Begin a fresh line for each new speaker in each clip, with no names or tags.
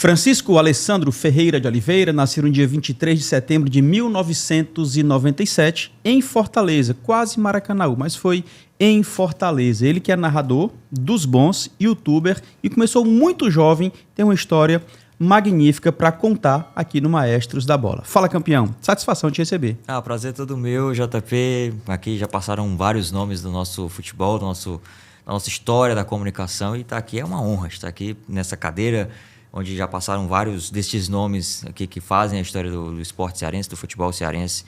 Francisco Alessandro Ferreira de Oliveira nasceu no dia 23 de setembro de 1997 em Fortaleza, quase Maracanaú, mas foi em Fortaleza. Ele que é narrador dos bons, youtuber e começou muito jovem, tem uma história magnífica para contar aqui no Maestros da Bola. Fala, campeão. Satisfação te receber.
O prazer é todo meu, JP. Aqui já passaram vários nomes do nosso futebol, da nossa história da comunicação e estar aqui é uma honra. Estar aqui nessa cadeira onde já passaram vários destes nomes aqui que fazem a história do esporte cearense, do futebol cearense.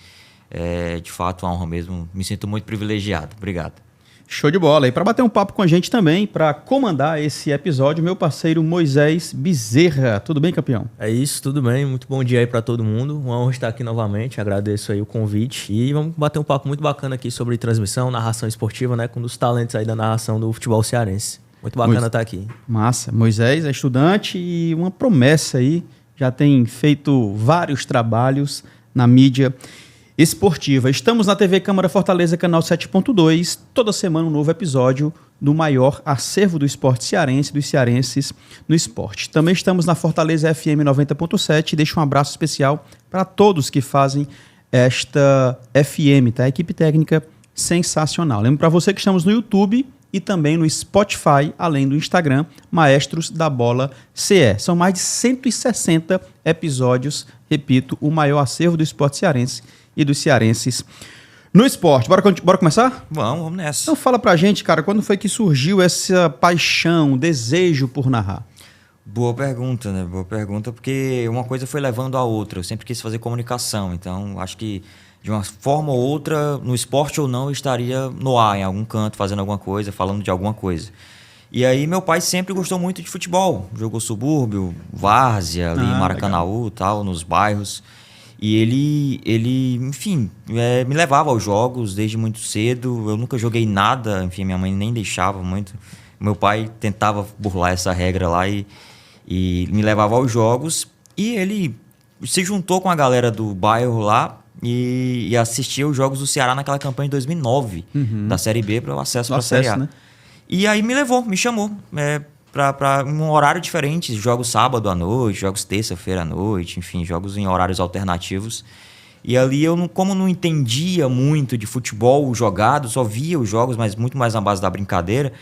É de fato uma honra mesmo. Me sinto muito privilegiado. Obrigado.
Show de bola. E para bater um papo com a gente também, para comandar esse episódio, meu parceiro Moisés Bezerra. Tudo bem, campeão?
É isso, tudo bem. Muito bom dia aí para todo mundo. Uma honra estar aqui novamente. Agradeço aí o convite. E vamos bater um papo muito bacana aqui sobre transmissão, narração esportiva, né? Com um dos talentos aí da narração do futebol cearense. Muito bacana estar aqui.
Massa. Moisés é estudante e uma promessa aí. Já tem feito vários trabalhos na mídia esportiva. Estamos na TV Câmara Fortaleza, canal 7.2. Toda semana um novo episódio do maior acervo do esporte cearense, dos cearenses no esporte. Também estamos na Fortaleza FM 90.7. Deixo um abraço especial para todos que fazem esta FM, tá? Equipe técnica sensacional. Lembro para você que estamos no YouTube e também no Spotify, além do Instagram, Maestros da Bola CE. São mais de 160 episódios, repito, o maior acervo do esporte cearense e dos cearenses no esporte. Bora começar?
Vamos nessa.
Então fala pra gente, cara, quando foi que surgiu essa paixão, desejo por narrar?
Boa pergunta, né? Boa pergunta, porque uma coisa foi levando a outra. Eu sempre quis fazer comunicação, então acho que de uma forma ou outra, no esporte ou não, eu estaria no ar, em algum canto, fazendo alguma coisa, falando de alguma coisa. E aí meu pai sempre gostou muito de futebol. Jogou subúrbio, várzea, ali em Maracanaú, tal, nos bairros. E ele enfim, me levava aos jogos desde muito cedo. Eu nunca joguei nada, enfim, minha mãe nem deixava muito. Meu pai tentava burlar essa regra lá e me levava aos jogos. E ele se juntou com a galera do bairro lá e assistia os jogos do Ceará naquela campanha de 2009, da Série B, para o acesso para a Série A. Né? E aí me chamou para um horário diferente, jogos sábado à noite, jogos terça-feira à noite, enfim, jogos em horários alternativos. E ali eu, como não entendia muito de futebol jogado, só via os jogos, mas muito mais na base da brincadeira,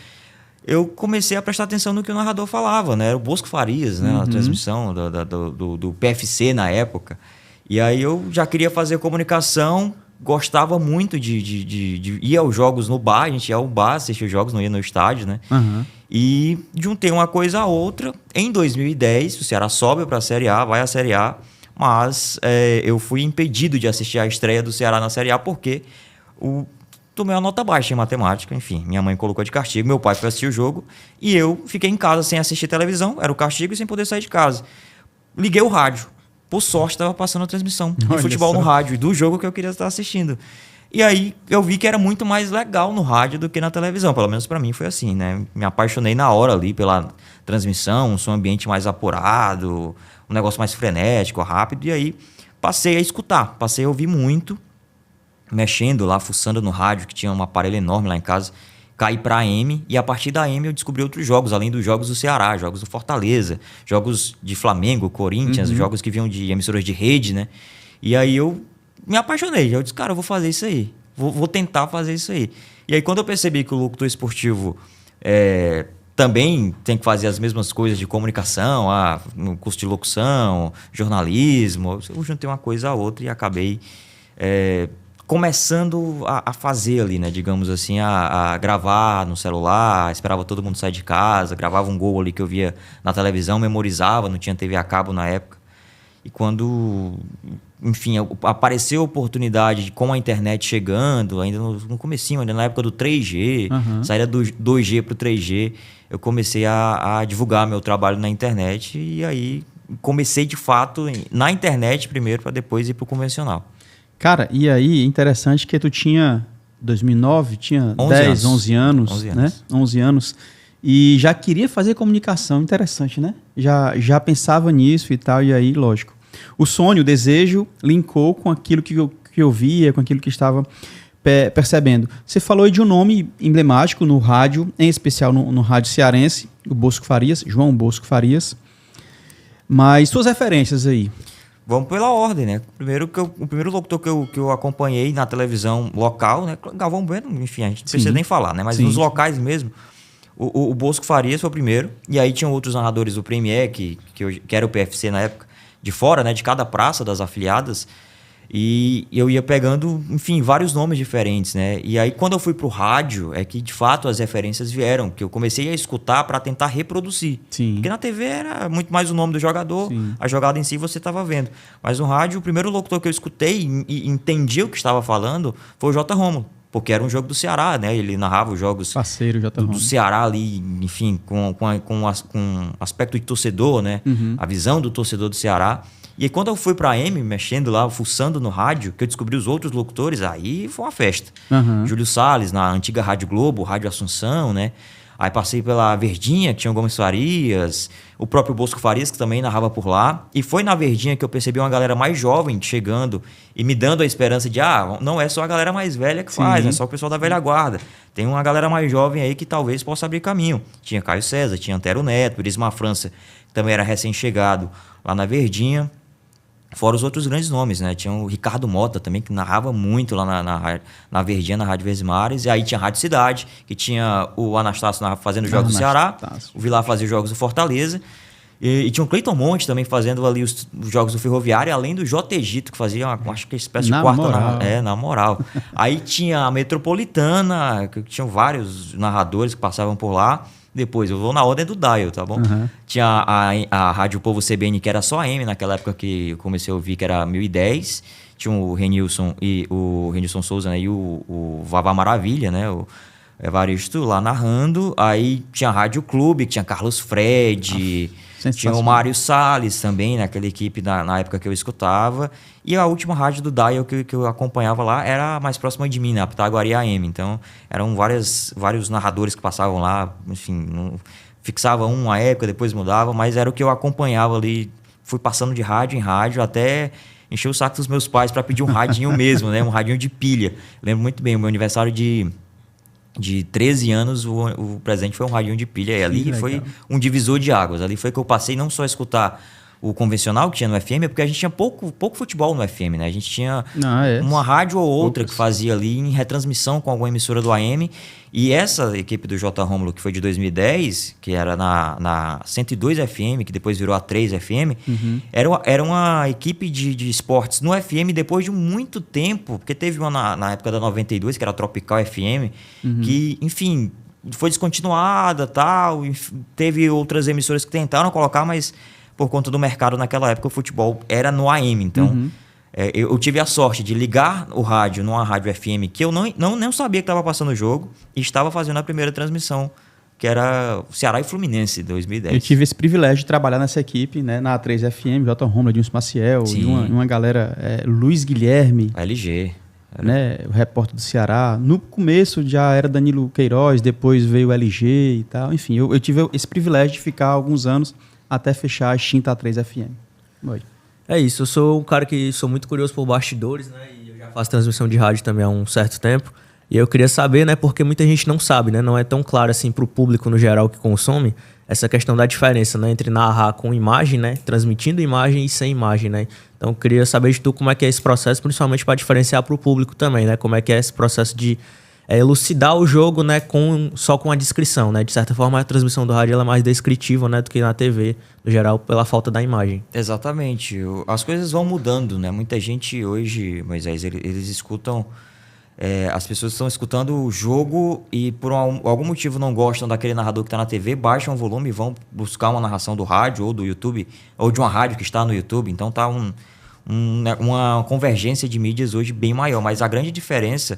eu comecei a prestar atenção no que o narrador falava, né? Era o Bosco Farias, né? Na transmissão do PFC na época. E aí eu já queria fazer comunicação, gostava muito de ir aos jogos no bar, a gente ia ao bar, assistia os jogos, não ia no estádio, né? E juntei uma coisa a outra. Em 2010, o Ceará sobe para a Série A, vai à Série A, mas eu fui impedido de assistir a estreia do Ceará na Série A porque tomei uma nota baixa em matemática, enfim, minha mãe colocou de castigo, meu pai foi assistir o jogo e eu fiquei em casa sem assistir televisão, era o castigo e sem poder sair de casa. Liguei o rádio. Por sorte, estava passando a transmissão de futebol no rádio, do jogo que eu queria estar assistindo. E aí eu vi que era muito mais legal no rádio do que na televisão. Pelo menos para mim foi assim, né? Me apaixonei na hora ali pela transmissão, um ambiente mais apurado, um negócio mais frenético, rápido. E aí passei a escutar, passei a ouvir muito, mexendo lá, fuçando no rádio, que tinha um aparelho enorme lá em casa. Caí para a AM e a partir da AM eu descobri outros jogos, além dos jogos do Ceará, jogos do Fortaleza, jogos de Flamengo, Corinthians, jogos que vinham de emissoras de rede, né? E aí eu me apaixonei, eu disse, cara, eu vou fazer isso aí, vou tentar fazer isso aí. E aí quando eu percebi que o locutor esportivo também tem que fazer as mesmas coisas de comunicação, no curso de locução, jornalismo, eu juntei uma coisa a outra e acabei começando a fazer ali, né? Digamos assim, a gravar no celular, esperava todo mundo sair de casa, gravava um gol ali que eu via na televisão, memorizava, não tinha TV a cabo na época. E quando, enfim, apareceu a oportunidade com a internet chegando, ainda no comecinho, ainda na época do 3G, saída do 2G para o 3G, eu comecei a divulgar meu trabalho na internet e aí comecei de fato na internet primeiro para depois ir para o convencional.
Cara, e aí, interessante que tu tinha, 2009, tinha 11 anos, né? 11 anos. E já queria fazer comunicação, interessante, né? Já pensava nisso e tal, e aí, lógico. O sonho, o desejo, linkou com aquilo que eu via, com aquilo que estava percebendo. Você falou de um nome emblemático no rádio, em especial no rádio cearense, o Bosco Farias, João Bosco Farias. Mas suas referências aí?
Vamos pela ordem, né? O primeiro locutor que eu acompanhei na televisão local, né? Galvão Bueno, enfim, a gente não precisa nem falar, né? Mas nos locais mesmo, o Bosco Farias foi o primeiro. E aí tinham outros narradores do Premier, que era o PFC na época, de fora, né? De cada praça das afiliadas. E eu ia pegando, enfim, vários nomes diferentes, né? E aí, quando eu fui pro rádio, é que, de fato, as referências vieram. Que eu comecei a escutar para tentar reproduzir.
Sim.
Porque na TV era muito mais o nome do jogador, a jogada em si você estava vendo. Mas no rádio, o primeiro locutor que eu escutei e entendi o que estava falando foi o J. Rômulo. Porque era um jogo do Ceará, né? Ele narrava os jogos
Parceiro, J.
do Ceará ali, enfim, com aspecto de torcedor, né? A visão do torcedor do Ceará. E aí, quando eu fui pra AM, mexendo lá, fuçando no rádio, que eu descobri os outros locutores, aí foi uma festa. Júlio Salles, na antiga Rádio Globo, Rádio Assunção, né? Aí passei pela Verdinha, que tinha o Gomes Farias, o próprio Bosco Farias, que também narrava por lá. E foi na Verdinha que eu percebi uma galera mais jovem chegando e me dando a esperança de, não é só a galera mais velha que faz, é só o pessoal da velha guarda. Tem uma galera mais jovem aí que talvez possa abrir caminho. Tinha Caio César, tinha Antero Neto, Irismar França, que também era recém-chegado lá na Verdinha. Fora os outros grandes nomes, né? Tinha o Ricardo Mota também, que narrava muito lá na Verdinha, na Rádio Verdes Mares. E aí tinha a Rádio Cidade, que tinha o Anastácio fazendo jogos do Ceará, o Vilar fazia jogos do Fortaleza. E tinha o Cleiton Monte também fazendo ali os jogos do Ferroviário, além do J. Egito, que fazia, acho que espécie de quarta... Na moral. Aí tinha a Metropolitana, que tinham vários narradores que passavam por lá. Depois, eu vou na ordem do dial, tá bom? Tinha a Rádio Povo CBN, que era só AM, naquela época que eu comecei a ouvir, que era 1010. Tinha o Renilson Souza, né? E o Vavá Maravilha, né? O Evaristo lá narrando. Aí tinha a Rádio Clube, que tinha Carlos Fred... Tinha o Mário Salles também, naquela equipe na época que eu escutava. E a última rádio do Dial que eu acompanhava lá era mais próxima de mim, né? A Pitaguari AM. Então, eram vários narradores que passavam lá. Enfim, fixava uma época, depois mudava. Mas era o que eu acompanhava ali. Fui passando de rádio em rádio até encher o saco dos meus pais para pedir um radinho mesmo, né? Um radinho de pilha. Lembro muito bem, o meu aniversário de 13 anos, o presente foi um radinho de pilha. E ali foi um divisor de águas. Ali foi que eu passei não só a escutar o convencional que tinha no FM, porque a gente tinha pouco futebol no FM, né? A gente tinha uma rádio ou outra que fazia ali em retransmissão com alguma emissora do AM. E essa equipe do J. Rômulo, que foi de 2010, que era na 102 FM, que depois virou a 3 FM, era uma equipe de esportes no FM depois de muito tempo, porque teve uma na época da 92, que era a Tropical FM, que, enfim, foi descontinuada, tal, teve outras emissoras que tentaram colocar, mas por conta do mercado naquela época o futebol era no AM. Então, eu tive a sorte de ligar o rádio numa rádio FM que eu não sabia que estava passando o jogo e estava fazendo a primeira transmissão, que era Ceará e Fluminense, 2010.
Eu tive esse privilégio de trabalhar nessa equipe, né, na A3 FM, J. Rômulo, Edilson Maciel, e uma galera, Luiz Guilherme.
LG.
Né, o repórter do Ceará. No começo já era Danilo Queiroz, depois veio o LG e tal. Enfim, eu tive esse privilégio de ficar alguns anos até fechar a extinta A3 FM. Oi.
É isso, eu sou um cara que sou muito curioso por bastidores, né? E eu já faço transmissão de rádio também há um certo tempo. E eu queria saber, né? Porque muita gente não sabe, né? Não é tão claro assim para o público no geral que consome essa questão da diferença, né? Entre narrar com imagem, né? Transmitindo imagem e sem imagem, né? Então eu queria saber de tu como é que é esse processo, principalmente para diferenciar para o público também, né? Como é que é esse processo de elucidar o jogo, né, só com a descrição, né? De certa forma, a transmissão do rádio ela é mais descritiva, né, do que na TV, no geral, pela falta da imagem.
Exatamente. As coisas vão mudando, né? Muita gente hoje, Moisés, eles escutam... as pessoas estão escutando o jogo e por algum motivo não gostam daquele narrador que está na TV, baixam o volume e vão buscar uma narração do rádio ou do YouTube, ou de uma rádio que está no YouTube. Então tá uma convergência de mídias hoje bem maior. Mas a grande diferença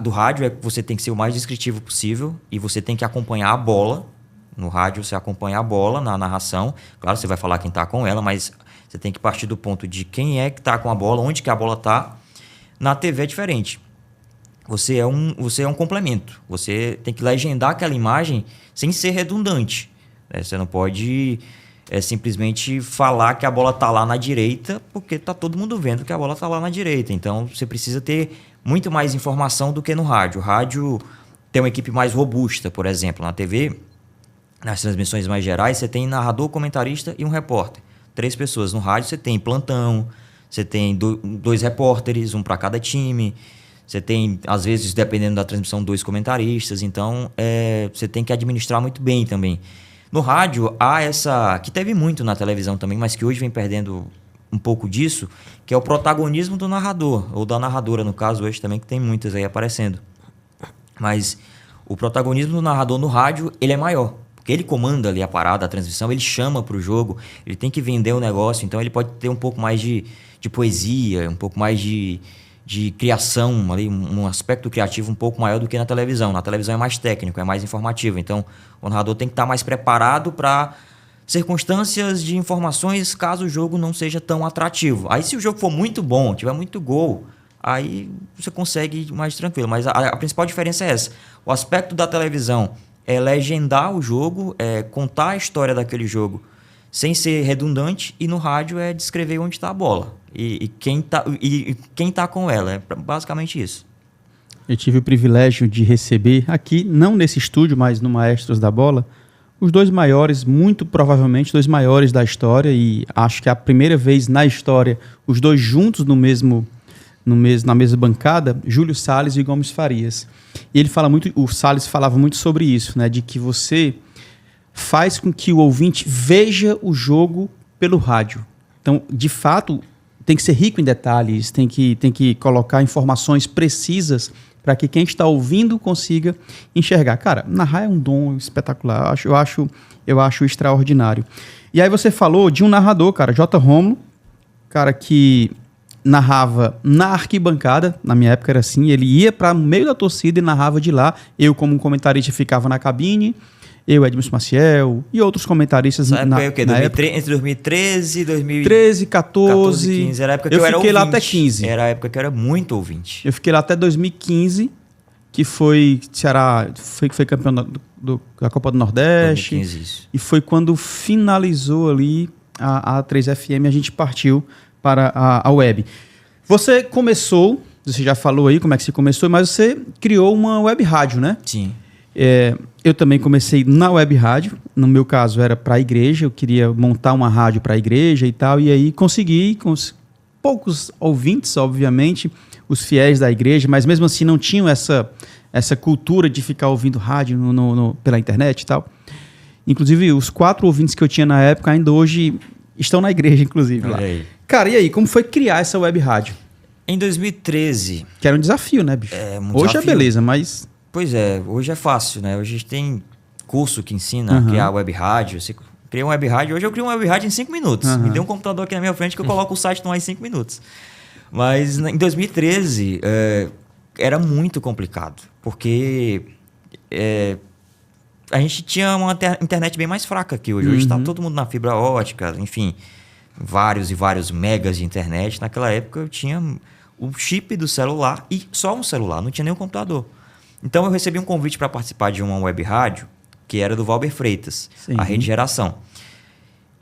do rádio é que você tem que ser o mais descritivo possível e você tem que acompanhar a bola. No rádio você acompanha a bola na narração. Claro, você vai falar quem está com ela, mas você tem que partir do ponto de quem é que está com a bola, onde que a bola está. Na TV é diferente. Você é um complemento. Você tem que legendar aquela imagem sem ser redundante. Você não pode simplesmente falar que a bola está lá na direita, porque está todo mundo vendo que a bola está lá na direita. Então, você precisa ter muito mais informação do que no rádio. O rádio tem uma equipe mais robusta, por exemplo. Na TV, nas transmissões mais gerais, você tem narrador, comentarista e um repórter. 3 pessoas. No rádio você tem plantão, você tem 2 repórteres, um para cada time. Você tem, às vezes, dependendo da transmissão, 2 comentaristas. Então, você tem que administrar muito bem também. No rádio, há essa... que teve muito na televisão também, mas que hoje vem perdendo um pouco disso, que é o protagonismo do narrador, ou da narradora, no caso, hoje também, que tem muitas aí aparecendo. Mas o protagonismo do narrador no rádio, ele é maior. Porque ele comanda ali a parada, a transmissão, ele chama para o jogo, ele tem que vender o negócio, então ele pode ter um pouco mais de poesia, um pouco mais de criação, ali, um aspecto criativo um pouco maior do que na televisão. Na televisão é mais técnico, é mais informativo. Então, o narrador tem que estar mais preparado para circunstâncias de informações caso o jogo não seja tão atrativo. Aí, se o jogo for muito bom, tiver muito gol, aí você consegue ir mais tranquilo. Mas a principal diferença é essa. O aspecto da televisão é legendar o jogo, é contar a história daquele jogo sem ser redundante, e no rádio é descrever onde está a bola e quem tá com ela. É basicamente isso.
Eu tive o privilégio de receber aqui, não nesse estúdio, mas no Maestros da Bola, os 2 maiores, muito provavelmente 2 maiores da história, e acho que é a primeira vez na história os 2 juntos na mesma bancada, Júlio Salles e Gomes Farias. E ele fala muito, o Salles falava muito sobre isso, né, de que você faz com que o ouvinte veja o jogo pelo rádio. Então, de fato, tem que ser rico em detalhes, tem que colocar informações precisas para que quem está ouvindo consiga enxergar. Cara, narrar é um dom espetacular, eu acho extraordinário. E aí você falou de um narrador, cara, J. Rômulo, cara que narrava na arquibancada, na minha época era assim, ele ia para o meio da torcida e narrava de lá. Eu, como comentarista, ficava na cabine, eu, Edmilson Maciel e outros comentaristas
na época, entre 2013 e
2013, 14,
15. Era a época que
eu
era
fiquei
ouvinte.
Lá até 15.
Era a época que eu era muito ouvinte.
Eu fiquei lá até 2015, que foi Ceará, foi campeão da Copa do Nordeste.
2015, isso.
E foi quando finalizou ali a 3FM, a gente partiu para a web. Você começou, você já falou aí como é que você começou, mas você criou uma web rádio, né?
Sim.
Eu também comecei na web rádio, no meu caso era para a igreja, eu queria montar uma rádio para a igreja e tal, e aí consegui, com poucos ouvintes, obviamente, os fiéis da igreja, mas mesmo assim não tinham essa cultura de ficar ouvindo rádio pela internet e tal. Inclusive, os 4 ouvintes que eu tinha na época ainda hoje estão na igreja, inclusive. Lá. Cara, e aí, como foi criar essa web rádio?
Em 2013.
Que era um desafio, né, bicho? Hoje é beleza, mas...
Pois é, hoje é fácil, né? Hoje a gente tem curso que ensina a criar web rádio. Você cria uma web rádio. Hoje eu crio uma web rádio em 5 minutos. Me deu um computador aqui na minha frente que eu coloco o site no ar em 5 minutos. Mas em 2013 era muito complicado, porque a gente tinha uma internet bem mais fraca que hoje. Hoje está todo mundo na fibra ótica, enfim, vários e vários megas de internet. Naquela época eu tinha o chip do celular e só um celular, não tinha nenhum computador. Então eu recebi um convite para participar de uma web rádio que era do Valber Freitas, a Rede Geração.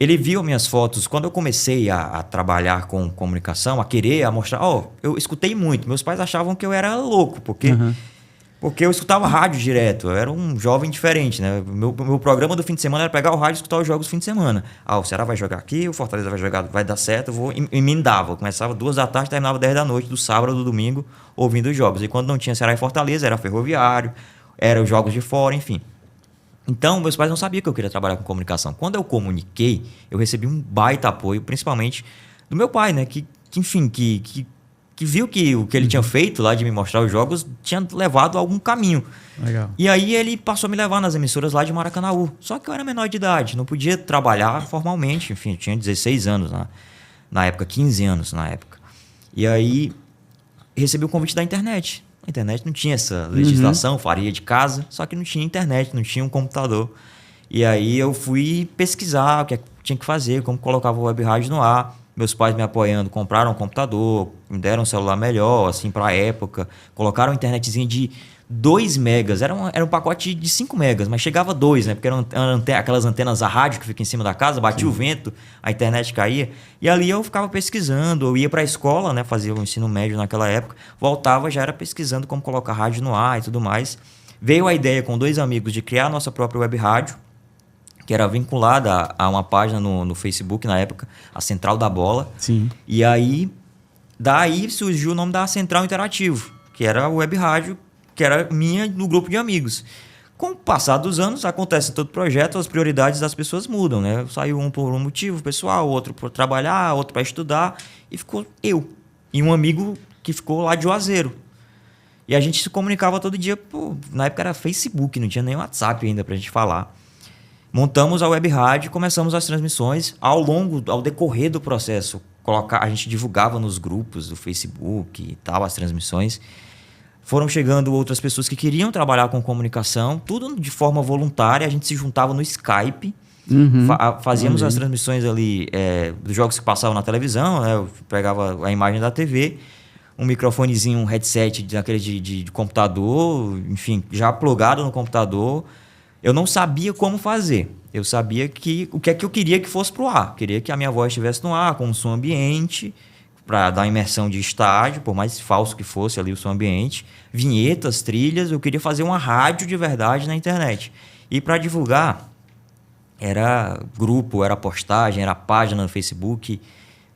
Ele viu minhas fotos. Quando eu comecei a trabalhar com comunicação, a mostrar... eu escutei muito. Meus pais achavam que eu era louco, porque eu escutava rádio direto. Eu era um jovem diferente, né? Meu programa do fim de semana era pegar o rádio e escutar os jogos do fim de semana. O Ceará vai jogar aqui, o Fortaleza vai jogar, vai dar certo, eu vou emendava. Eu começava 2 da tarde, terminava 10 da noite, do sábado ou do domingo, ouvindo os jogos. E quando não tinha Ceará e Fortaleza, era Ferroviário, eram os jogos de fora, enfim. Então, meus pais não sabiam que eu queria trabalhar com comunicação. Quando eu comuniquei, eu recebi um baita apoio, principalmente do meu pai, né? Que viu que o que ele tinha feito lá de me mostrar os jogos tinha levado a algum caminho.
Legal.
E aí ele passou a me levar nas emissoras lá de Maracanaú. Só que eu era menor de idade, não podia trabalhar formalmente. Enfim, eu tinha 16 anos na época, 15 anos na época. E aí recebi o convite da internet. A internet não tinha essa legislação, faria de casa, só que não tinha internet, não tinha um computador. E aí eu fui pesquisar o que tinha que fazer, como colocava o web rádio no ar. Meus pais me apoiando, compraram um computador, me deram um celular melhor, assim, para a época. Colocaram uma internetzinha de 2 megas. Era um pacote de 5 megas, mas chegava 2, né? Porque eram aquelas antenas a rádio que ficam em cima da casa, batia o vento, a internet caía. E ali eu ficava pesquisando, eu ia para a escola, né? Fazia o ensino médio naquela época. Voltava, já era pesquisando como colocar rádio no ar e tudo mais. Veio a ideia com 2 amigos de criar a nossa própria web rádio. que era vinculada a uma página no Facebook, na época, a Central da Bola.
Sim.
E aí, daí surgiu o nome da Central Interativo, que era a web rádio, que era minha no grupo de amigos. Com o passar dos anos, acontece em todo projeto, as prioridades das pessoas mudam, né? Saiu um por um motivo pessoal, outro por trabalhar, outro para estudar, e ficou eu. E um amigo que ficou lá de Juazeiro. E a gente se comunicava todo dia, na época era Facebook, não tinha nem WhatsApp ainda pra gente falar. Montamos a web rádio, começamos as transmissões. Ao decorrer do processo, a gente divulgava nos grupos do Facebook e tal, as transmissões. Foram chegando outras pessoas que queriam trabalhar com comunicação, tudo de forma voluntária. A gente se juntava no Skype, fazíamos as transmissões ali dos jogos que passavam na televisão, né? Eu pegava a imagem da TV, um microfonezinho, um headset daquele de computador, enfim, já plugado no computador. Eu não sabia como fazer. Eu sabia o que é que eu queria que fosse pro ar. Queria que a minha voz estivesse no ar, com um som ambiente, para dar uma imersão de estádio, por mais falso que fosse ali o som ambiente. Vinhetas, trilhas, eu queria fazer uma rádio de verdade na internet. E para divulgar, era grupo, era postagem, era página no Facebook,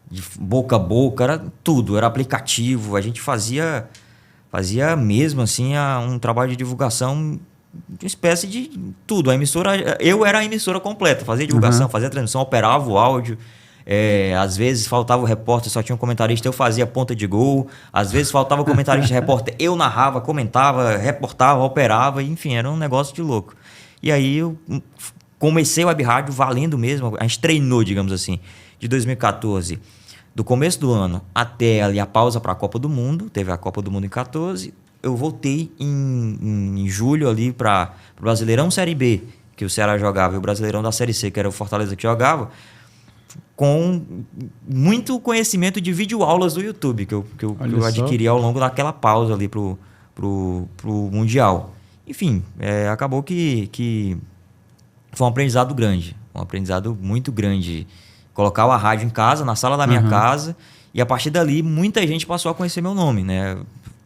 de boca a boca, era tudo, era aplicativo. A gente fazia mesmo assim um trabalho de divulgação, de uma espécie de tudo. A emissora, eu era a emissora completa, fazia divulgação, fazia transmissão, operava o áudio. Às vezes faltava o repórter, só tinha um comentarista, eu fazia ponta de gol. Às vezes faltava o comentarista, repórter, eu narrava, comentava, reportava, operava, enfim, era um negócio de louco. E aí eu comecei o web rádio valendo mesmo, a gente treinou, digamos assim, de 2014, do começo do ano até ali a pausa para a Copa do Mundo. Teve a Copa do Mundo em 14. Eu voltei em julho ali para o Brasileirão Série B, que o Ceará jogava, e o Brasileirão da Série C, que era o Fortaleza que jogava, com muito conhecimento de videoaulas do YouTube, que eu adquiri ao longo daquela pausa ali pro Mundial. Enfim, acabou que foi um aprendizado grande, um aprendizado muito grande. Colocava a rádio em casa, na sala da minha casa, e a partir dali muita gente passou a conhecer meu nome, né?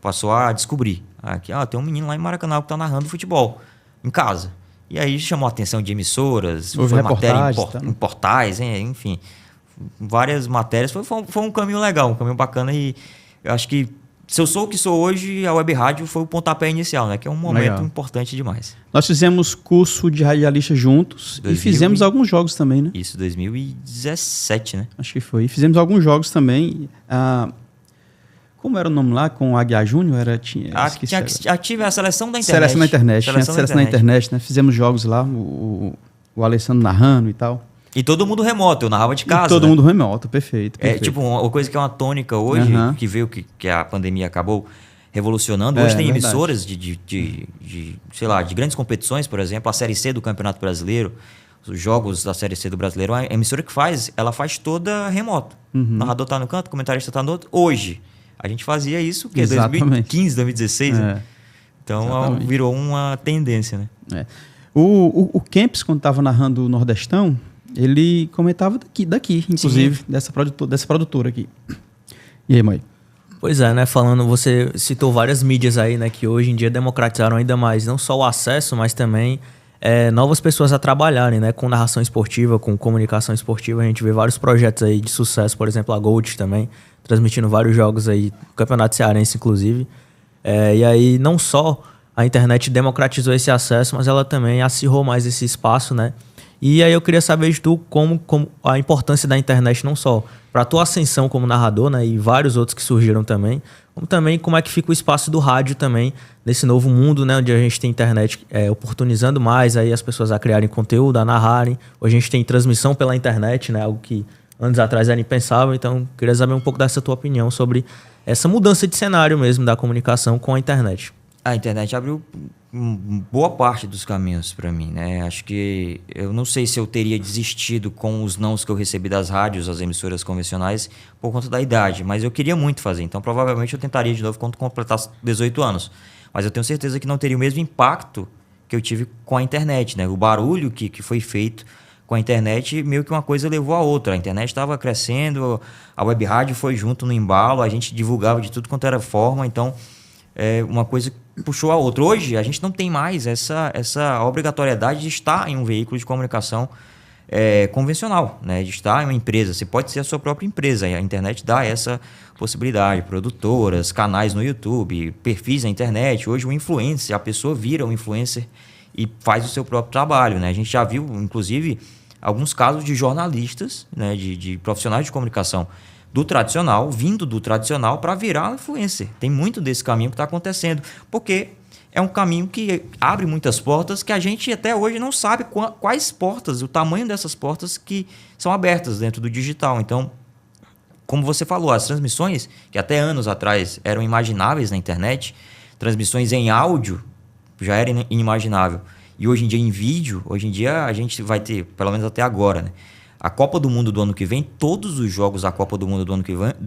Passou a descobrir. Aqui, tem um menino lá em Maracanã que tá narrando futebol em casa. E aí chamou a atenção de emissoras, foi matéria em portais, enfim, várias matérias. Foi um caminho legal, um caminho bacana, e eu acho que se eu sou o que sou hoje, a web rádio foi o pontapé inicial, né? Que é um momento importante demais.
Nós fizemos curso de radialista juntos e fizemos alguns jogos também, né?
Isso, 2017, né?
Acho que foi. E fizemos alguns jogos também. Como era o nome lá? Com o Aguiar Júnior?
Tive a Seleção da Internet.
Seleção da Internet. Seleção da Internet, né? Fizemos jogos lá, o Alessandro narrando e tal.
E todo mundo remoto, eu narrava de casa.
Todo mundo remoto, perfeito.
Tipo, uma coisa que é uma tônica hoje, que veio que a pandemia acabou revolucionando. Hoje tem emissoras sei lá, de grandes competições, por exemplo, a Série C do Campeonato Brasileiro, os jogos da Série C do Brasileiro, a emissora ela faz toda remoto. O narrador tá no canto, o comentarista tá no outro. Hoje, a gente fazia isso, que é 2015, 2016, né? Então, virou uma tendência, né?
O Kempis, quando estava narrando o Nordestão, ele comentava daqui inclusive, dessa produtora aqui. E aí, mãe?
Pois é, né? Você citou várias mídias aí, né? Que hoje em dia democratizaram ainda mais, não só o acesso, mas também novas pessoas a trabalharem, né? Com narração esportiva, com comunicação esportiva. A gente vê vários projetos aí de sucesso, por exemplo, a Gold também, transmitindo vários jogos aí, Campeonato Cearense, inclusive. E aí, não só a internet democratizou esse acesso, mas ela também acirrou mais esse espaço, né? E aí eu queria saber de tu como a importância da internet, não só para a tua ascensão como narrador, né, e vários outros que surgiram também, como também como é que fica o espaço do rádio também nesse novo mundo, né, onde a gente tem internet oportunizando mais aí as pessoas a criarem conteúdo, a narrarem. Hoje a gente tem transmissão pela internet, né, algo que anos atrás era impensável. Então queria saber um pouco dessa tua opinião sobre essa mudança de cenário mesmo da comunicação com a internet.
A internet abriu boa parte dos caminhos para mim, né? Acho que eu não sei se eu teria desistido com os nãos que eu recebi das rádios, das emissoras convencionais, por conta da idade, mas eu queria muito fazer. Então, provavelmente eu tentaria de novo quando completasse 18 anos. Mas eu tenho certeza que não teria o mesmo impacto que eu tive com a internet, né? O barulho que foi feito com a internet, meio que uma coisa levou a outra. A internet estava crescendo, a web rádio foi junto no embalo, a gente divulgava de tudo quanto era forma. Então, uma coisa puxou a outra. Hoje, a gente não tem mais essa obrigatoriedade de estar em um veículo de comunicação convencional, né? De estar em uma empresa. Você pode ser a sua própria empresa. A internet dá essa possibilidade. Produtoras, canais no YouTube, perfis na internet. Hoje, o influencer, a pessoa vira um influencer e faz o seu próprio trabalho, né? A gente já viu, inclusive, alguns casos de jornalistas, né? De profissionais de comunicação do tradicional, vindo do tradicional para virar um influencer. Tem muito desse caminho que está acontecendo, porque é um caminho que abre muitas portas que a gente até hoje não sabe quais portas, o tamanho dessas portas que são abertas dentro do digital. Então, como você falou, as transmissões, que até anos atrás eram imagináveis na internet, transmissões em áudio já era inimaginável. E hoje em dia em vídeo, hoje em dia a gente vai ter, pelo menos até agora, né? A Copa do Mundo do ano que vem, todos os jogos da Copa do Mundo do ano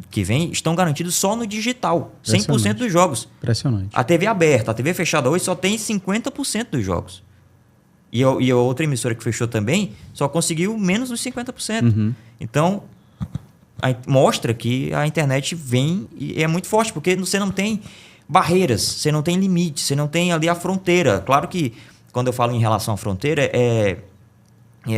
que vem estão garantidos só no digital. 100% dos jogos.
Impressionante.
A TV aberta, a TV fechada hoje só tem 50% dos jogos. E a outra emissora que fechou também só conseguiu menos dos 50%.
Uhum.
Então, mostra que a internet vem e é muito forte, porque você não tem barreiras, você não tem limites, você não tem ali a fronteira. Claro que quando eu falo em relação à fronteira,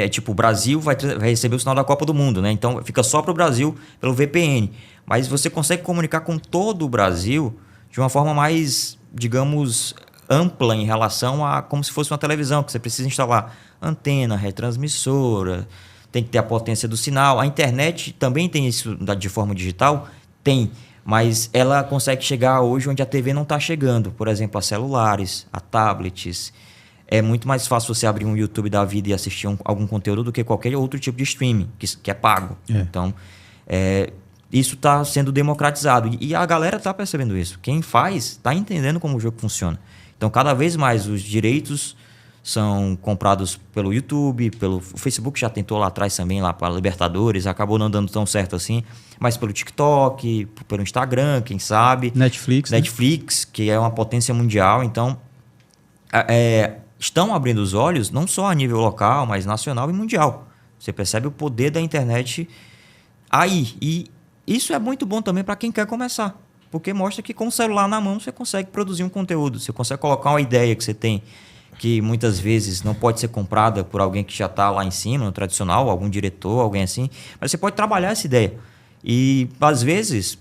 tipo, o Brasil vai receber o sinal da Copa do Mundo, né? Então fica só para o Brasil pelo VPN. Mas você consegue comunicar com todo o Brasil de uma forma mais, digamos, ampla em relação a como se fosse uma televisão, que você precisa instalar antena, retransmissora, tem que ter a potência do sinal. A internet também tem isso de forma digital? Tem, mas ela consegue chegar hoje onde a TV não está chegando. Por exemplo, a celulares, a tablets. É muito mais fácil você abrir um YouTube da vida e assistir algum conteúdo do que qualquer outro tipo de streaming, que é pago. Então, isso está sendo democratizado. E a galera está percebendo isso. Quem faz está entendendo como o jogo funciona. Então, cada vez mais os direitos são comprados pelo YouTube, o Facebook já tentou lá atrás também, lá para Libertadores, acabou não dando tão certo assim, mas pelo TikTok, pelo Instagram, quem sabe.
Netflix, né?
Que é uma potência mundial. Então, estão abrindo os olhos, não só a nível local, mas nacional e mundial. Você percebe o poder da internet aí. E isso é muito bom também para quem quer começar. Porque mostra que com o celular na mão você consegue produzir um conteúdo. Você consegue colocar uma ideia que você tem, que muitas vezes não pode ser comprada por alguém que já está lá em cima, no tradicional, algum diretor, alguém assim. Mas você pode trabalhar essa ideia. E, às vezes,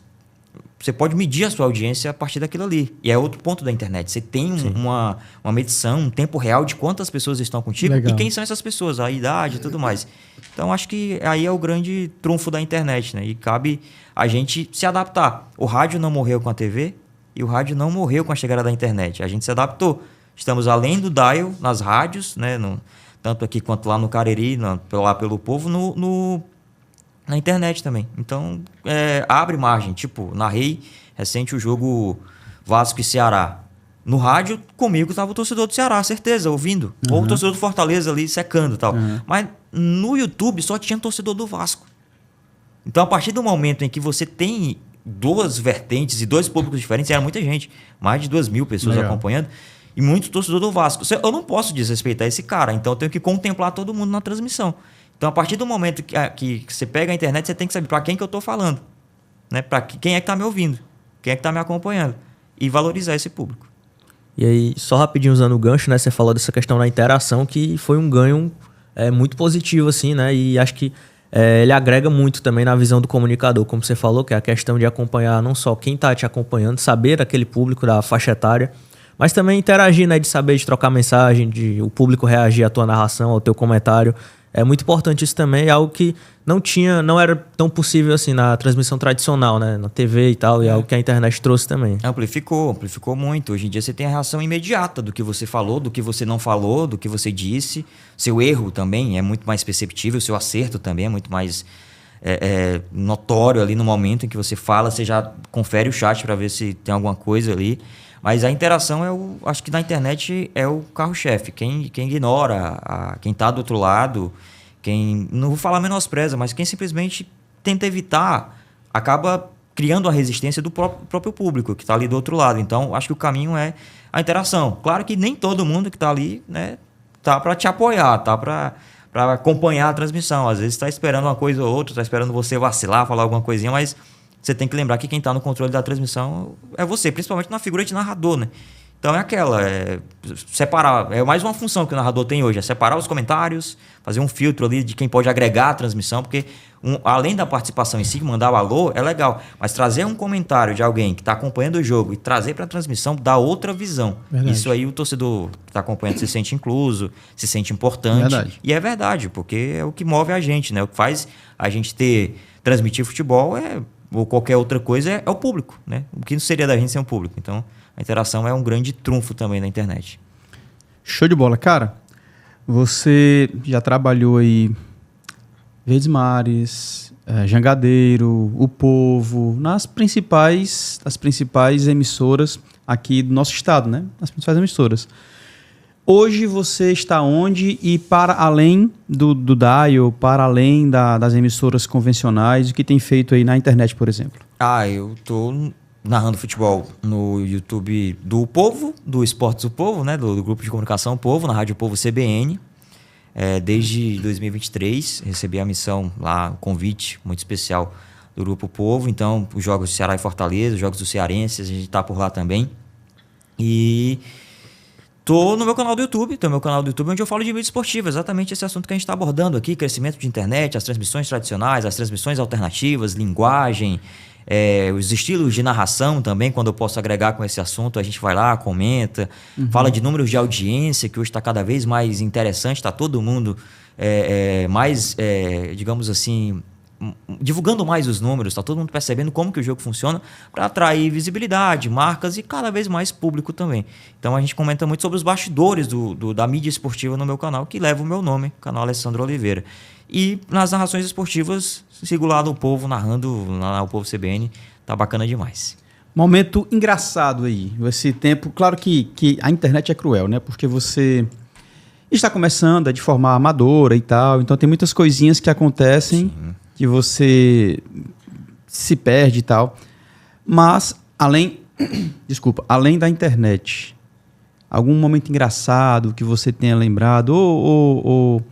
você pode medir a sua audiência a partir daquilo ali. E é outro ponto da internet. Você tem uma medição, um tempo real de quantas pessoas estão contigo. Legal. E quem são essas pessoas, a idade e tudo mais. Então, acho que aí é o grande trunfo da internet, né? E cabe a gente se adaptar. O rádio não morreu com a TV e o rádio não morreu com a chegada da internet. A gente se adaptou. Estamos além do dial, nas rádios, né? Tanto aqui quanto lá no Cariri, lá pelo povo, na internet também. Então, abre margem. Tipo, narrei recente o jogo Vasco e Ceará. No rádio, comigo estava o torcedor do Ceará, certeza, ouvindo. Uhum. Ou o torcedor do Fortaleza ali, secando e tal. Uhum. Mas no YouTube só tinha torcedor do Vasco. Então, a partir do momento em que você tem duas vertentes e dois públicos diferentes, era muita gente. Mais de 2.000 pessoas acompanhando. E muito torcedor do Vasco. Eu não posso desrespeitar esse cara, então eu tenho que contemplar todo mundo na transmissão. Então, a partir do momento que você pega a internet, você tem que saber para quem que eu estou falando. Né? Para quem é que está me ouvindo, quem é que está me acompanhando. E valorizar esse público.
E aí, só rapidinho usando o gancho, né? Você falou dessa questão da interação, que foi um ganho muito positivo, assim, né? E acho que ele agrega muito também na visão do comunicador, como você falou, que é a questão de acompanhar não só quem está te acompanhando, saber aquele público da faixa etária, mas também interagir, né? De saber, de trocar mensagem, de o público reagir à tua narração, ao teu comentário. É muito importante isso também, é algo que não era tão possível assim na transmissão tradicional, né? Na TV e tal, e é algo que a internet trouxe também.
Amplificou muito. Hoje em dia você tem a reação imediata do que você falou, do que você não falou, do que você disse. Seu erro também é muito mais perceptível, seu acerto também é muito mais notório ali no momento em que você fala, você já confere o chat para ver se tem alguma coisa ali. Mas a interação, acho que na internet é o carro-chefe. Quem ignora, quem está do outro lado, não vou falar menospreza, mas quem simplesmente tenta evitar, acaba criando a resistência do próprio público que está ali do outro lado. Então, acho que o caminho é a interação. Claro que nem todo mundo que está ali, né, tá para te apoiar, tá para acompanhar a transmissão. Às vezes está esperando uma coisa ou outra, está esperando você vacilar, falar alguma coisinha, mas você tem que lembrar que quem está no controle da transmissão é você, principalmente na figura de narrador, né? Então separar, é mais uma função que o narrador tem hoje, é separar os comentários, fazer um filtro ali de quem pode agregar a transmissão, porque além da participação em si, mandar o alô é legal, mas trazer um comentário de alguém que está acompanhando o jogo e trazer para a transmissão dá outra visão.
Verdade.
Isso aí o torcedor que está acompanhando se sente incluso, se sente importante.
Verdade.
E é verdade, porque é o que move a gente, né? O que faz a gente transmitir futebol ou qualquer outra coisa é o público, né? O que não seria da gente sem o público. Então, a interação é um grande trunfo também na internet.
Show de bola. Cara, você já trabalhou aí Verdes Mares, Jangadeiro, O Povo, nas principais emissoras aqui do nosso estado, né? As principais emissoras. Hoje você está onde e para além do dial, para além das emissoras convencionais, o que tem feito aí na internet, por exemplo?
Eu tô narrando futebol no YouTube do Povo, do Esportes do Povo, né? Do grupo de comunicação Povo, na Rádio Povo CBN. Desde 2023, recebi a missão lá, um convite muito especial do Grupo Povo. Então, os jogos do Ceará e Fortaleza, os jogos do Cearense, a gente está por lá também. E tô no meu canal do YouTube, onde eu falo de mídia esportiva, exatamente esse assunto que a gente está abordando aqui, crescimento de internet, as transmissões tradicionais, as transmissões alternativas, linguagem, os estilos de narração também, quando eu posso agregar com esse assunto, a gente vai lá, comenta, fala de números de audiência, que hoje está cada vez mais interessante, está todo mundo mais, digamos assim, divulgando mais os números, está todo mundo percebendo como que o jogo funciona para atrair visibilidade, marcas e cada vez mais público também. Então a gente comenta muito sobre os bastidores da mídia esportiva no meu canal, que leva o meu nome, canal Alessandro Oliveira. E nas narrações esportivas, sigo lá do Povo, narrando lá no Povo CBN, tá bacana demais.
Momento engraçado aí, esse tempo, claro que a internet é cruel, né? Porque você está começando de forma amadora e tal, então tem muitas coisinhas que acontecem. Sim. Que você se perde e tal. Mas, além da internet, algum momento engraçado que você tenha lembrado, ou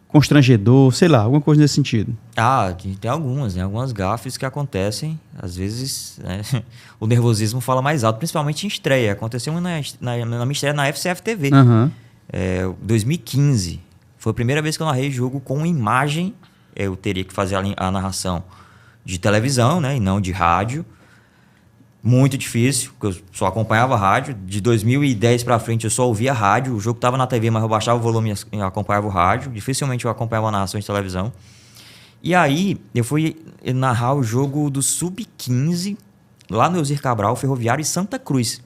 constrangedor, sei lá, alguma coisa nesse sentido?
Tem algumas gafes que acontecem, às vezes, né? O nervosismo fala mais alto, principalmente em estreia. Aconteceu na minha estreia na FCF TV, 2015. Foi a primeira vez que eu narrei jogo com imagem. Eu teria que fazer a narração de televisão, né, e não de rádio. Muito difícil, porque eu só acompanhava rádio. De 2010 para frente eu só ouvia rádio. O jogo estava na TV, mas eu baixava o volume e acompanhava o rádio. Dificilmente eu acompanhava a narração de televisão. E aí eu fui narrar o jogo do Sub-15, lá no Elzir Cabral, Ferroviário e Santa Cruz.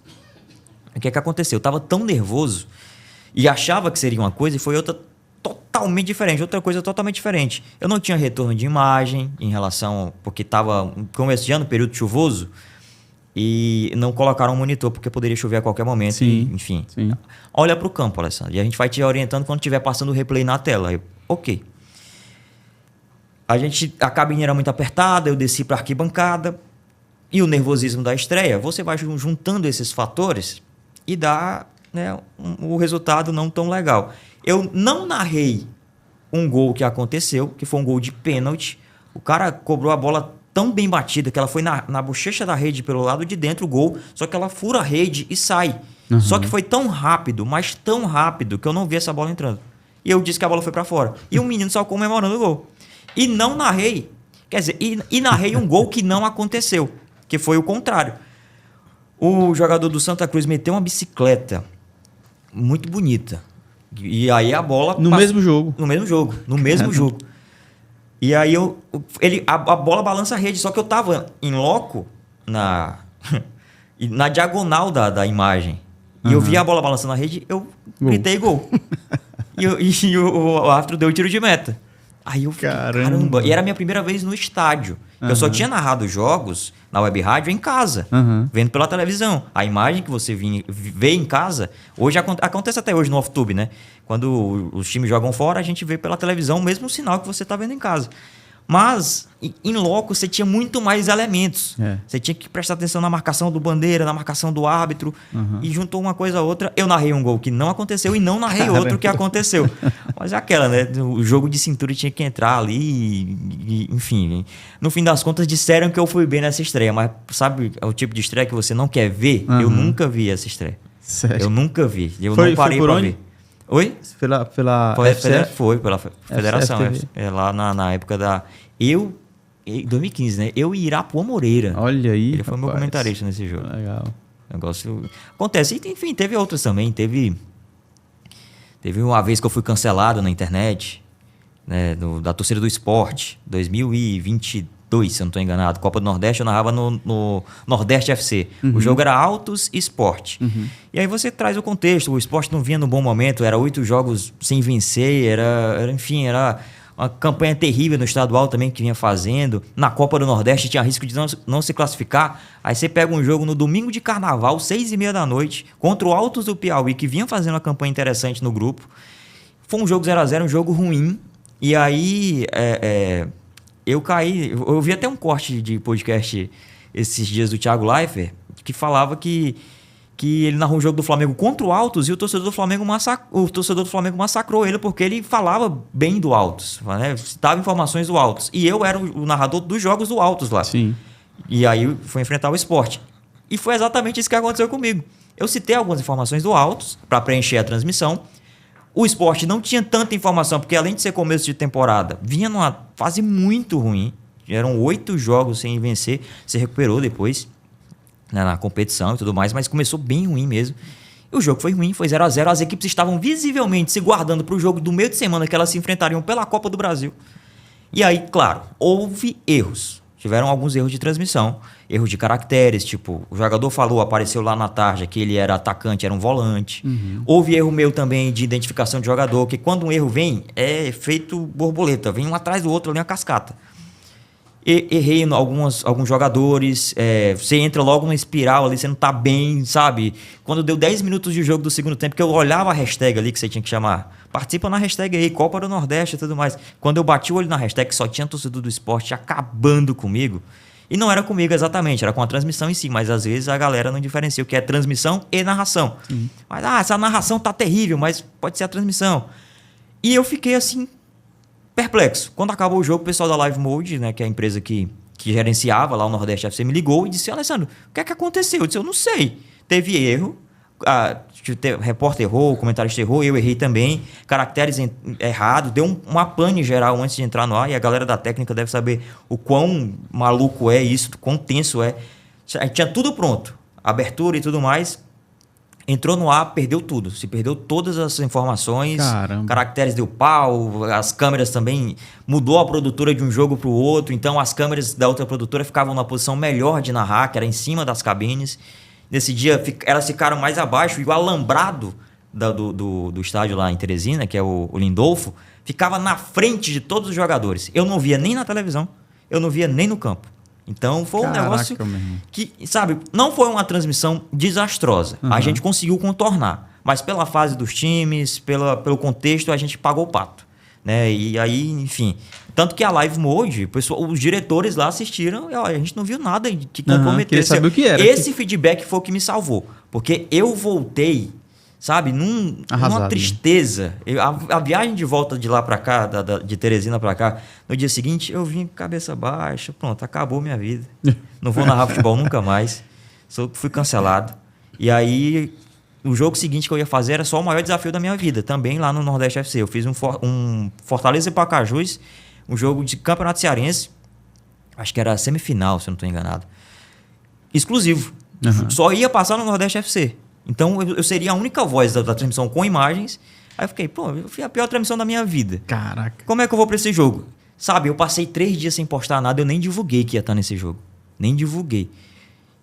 O que aconteceu? Eu estava tão nervoso e achava que seria uma coisa e foi outra totalmente diferente, outra coisa totalmente diferente. Eu não tinha retorno de imagem em relação... Porque estava começo de ano, período chuvoso, e não colocaram um monitor, porque poderia chover a qualquer momento.
Sim,
enfim.
Sim.
Olha para o campo, Alessandro, e a gente vai te orientando quando estiver passando o replay na tela. Ok. A cabine era muito apertada, eu desci para a arquibancada, e o nervosismo da estreia, você vai juntando esses fatores e dá, né, o resultado não tão legal. Eu não narrei um gol que aconteceu, que foi um gol de pênalti. O cara cobrou a bola tão bem batida que ela foi na bochecha da rede pelo lado de dentro, o gol, só que ela fura a rede e sai. Só que foi tão rápido, mas tão rápido, que eu não vi essa bola entrando. E eu disse que a bola foi para fora. E o menino saiu comemorando o gol. E não narrei, quer dizer, e narrei um gol que não aconteceu, que foi o contrário. O jogador do Santa Cruz meteu uma bicicleta muito bonita. E aí a bola...
No mesmo jogo.
No mesmo jogo. E aí a bola balança a rede, só que eu tava em loco na diagonal da imagem. E eu vi a bola balançando a rede, eu gritei gol. e o árbitro deu o tiro de meta. Aí eu fiquei, caramba. E era a minha primeira vez no estádio. Eu só tinha narrado jogos na web rádio em casa, vendo pela televisão. A imagem que você vê em casa, hoje acontece até hoje no off-tube, né? Quando os times jogam fora, a gente vê pela televisão o mesmo sinal que você está vendo em casa. Mas, em loco, você tinha muito mais elementos. Você tinha que prestar atenção na marcação do bandeira, na marcação do árbitro. E juntou uma coisa a outra. Eu narrei um gol que não aconteceu e não narrei outro que aconteceu. Mas é aquela, né? O jogo de cintura tinha que entrar ali. Enfim, no fim das contas, disseram que eu fui bem nessa estreia. Mas sabe o tipo de estreia que você não quer ver? Eu nunca vi essa estreia.
Sério?
Eu nunca vi. Eu
Foi
não parei
por
pra
onde?
ver. Oi?
Pela
Foi,
FCF?
foi pela federação.
FCF.
Lá na época da... Em 2015, né? Eu e Irapuã Moreira.
Olha aí,
Ele foi meu
rapaz.
comentarista nesse jogo.
Legal.
Negócio... Acontece. E, enfim, teve outras também. Teve uma vez que eu fui cancelado na internet, né? Da torcida do esporte. 2022, se eu não estou enganado. Copa do Nordeste, eu narrava no Nordeste FC. O jogo era Altos Esporte. E aí você traz o contexto. O esporte não vinha no bom momento. Era 8 jogos sem vencer. Enfim, era uma campanha terrível no estadual também que vinha fazendo. Na Copa do Nordeste tinha risco de não se classificar. Aí você pega um jogo no domingo de carnaval, 6h30 da noite, contra o Altos do Piauí, que vinha fazendo uma campanha interessante no grupo. Foi um jogo 0x0, um jogo ruim. E aí eu caí... Eu vi até um corte de podcast esses dias do Thiago Leifert, que falava que ele narrou um jogo do Flamengo contra o Altos e o torcedor do Flamengo massacrou ele porque ele falava bem do Altos, né? Citava informações do Altos. E eu era o narrador dos jogos do Altos lá.
Sim.
E aí foi enfrentar o esporte. E foi exatamente isso que aconteceu comigo. Eu citei algumas informações do Altos para preencher a transmissão. O esporte não tinha tanta informação, porque além de ser começo de temporada, vinha numa fase muito ruim. Eram 8 jogos sem vencer. Se recuperou depois, né, na competição e tudo mais, mas começou bem ruim mesmo. E o jogo foi ruim, foi 0x0. As equipes estavam visivelmente se guardando para o jogo do meio de semana que elas se enfrentariam pela Copa do Brasil. E aí, claro, houve erros. Tiveram alguns erros de transmissão, erros de caracteres, tipo, o jogador apareceu lá na tarja que ele era atacante, era um volante. Houve erro meu também de identificação de jogador, que quando um erro vem, é feito borboleta, vem um atrás do outro ali, uma cascata. Errei em alguns jogadores, você entra logo numa espiral ali, você não tá bem, sabe? Quando deu 10 minutos de jogo do segundo tempo, que eu olhava a hashtag ali que você tinha que chamar, participa na hashtag aí, Copa do Nordeste e tudo mais. Quando eu bati o olho na hashtag, só tinha torcedor do esporte acabando comigo. E não era comigo exatamente, era com a transmissão em si, mas às vezes a galera não diferencia o que é transmissão e narração. Mas, essa narração tá terrível, mas pode ser a transmissão. E eu fiquei assim, perplexo. Quando acabou o jogo, o pessoal da Live Mode, né, que é a empresa que gerenciava lá o Nordeste FC, me ligou e disse: Alessandro, o que é que aconteceu? Eu disse: eu não sei. Teve erro, o repórter errou, o comentarista errou, eu errei também, caracteres errados, deu uma pane geral antes de entrar no ar, e a galera da técnica deve saber o quão maluco é isso, o quão tenso é. Tinha tudo pronto, abertura e tudo mais. Entrou no ar, perdeu tudo. Se perdeu todas as informações.
Caramba.
Caracteres deu pau. As câmeras também... Mudou a produtora de um jogo para o outro. Então, as câmeras da outra produtora ficavam na posição melhor de narrar, que era em cima das cabines. Nesse dia, elas ficaram mais abaixo. E o alambrado do estádio lá em Teresina, que é o Lindolfo, ficava na frente de todos os jogadores. Eu não via nem na televisão. Eu não via nem no campo. Então, foi um negócio que, sabe, não foi uma transmissão desastrosa. A gente conseguiu contornar. Mas pela fase dos times, pelo contexto, a gente pagou o pato. Né? E aí, enfim... Tanto que a Live Mode, os diretores lá assistiram e a gente não viu nada que comprometesse.
Saber o que era.
Esse feedback foi o que me salvou. Porque eu voltei... Sabe, numa tristeza. A viagem de volta de lá pra cá, de Teresina pra cá, no dia seguinte, eu vim cabeça baixa. Pronto, acabou minha vida. Não vou narrar futebol nunca mais. Fui cancelado. E aí, o jogo seguinte que eu ia fazer era só o maior desafio da minha vida. Também lá no Nordeste FC. Eu fiz um Fortaleza e Pacajus, um jogo de Campeonato Cearense. Acho que era semifinal, se eu não estou enganado. Exclusivo. Só ia passar no Nordeste FC. Então, eu seria a única voz da transmissão com imagens. Aí eu fiquei, eu fiz a pior transmissão da minha vida.
Caraca.
Como é que eu vou pra esse jogo? Sabe, eu passei 3 dias sem postar nada, eu nem divulguei que ia estar nesse jogo. Nem divulguei.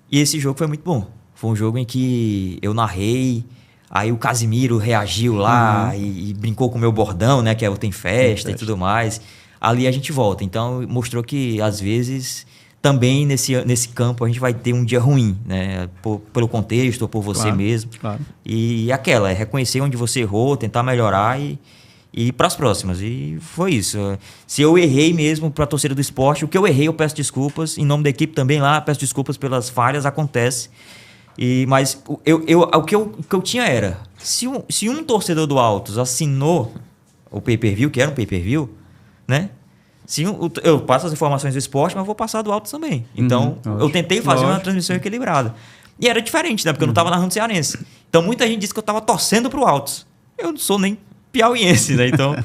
E esse jogo foi muito bom. Foi um jogo em que eu narrei, aí o Casimiro reagiu lá e brincou com o meu bordão, né, que é o Tem Festa e tudo mais. Ali a gente volta. Então, mostrou que, às vezes... Também nesse campo a gente vai ter um dia ruim, né? Pelo contexto ou por você mesmo.
Claro.
E reconhecer onde você errou, tentar melhorar e ir para as próximas. E foi isso. Se eu errei mesmo para a torcida do esporte, o que eu errei eu peço desculpas. Em nome da equipe também lá, peço desculpas pelas falhas, acontece. Mas o que eu tinha era, se um torcedor do Altos assinou o pay-per-view, que era um pay-per-view, né? Eu passo as informações do esporte, mas vou passar do Altos também. Então, eu tentei fazer uma transmissão equilibrada. E era diferente, né? Porque eu não estava narrando cearense. Então muita gente disse que eu estava torcendo pro Altos. Eu não sou nem piauiense, né? Então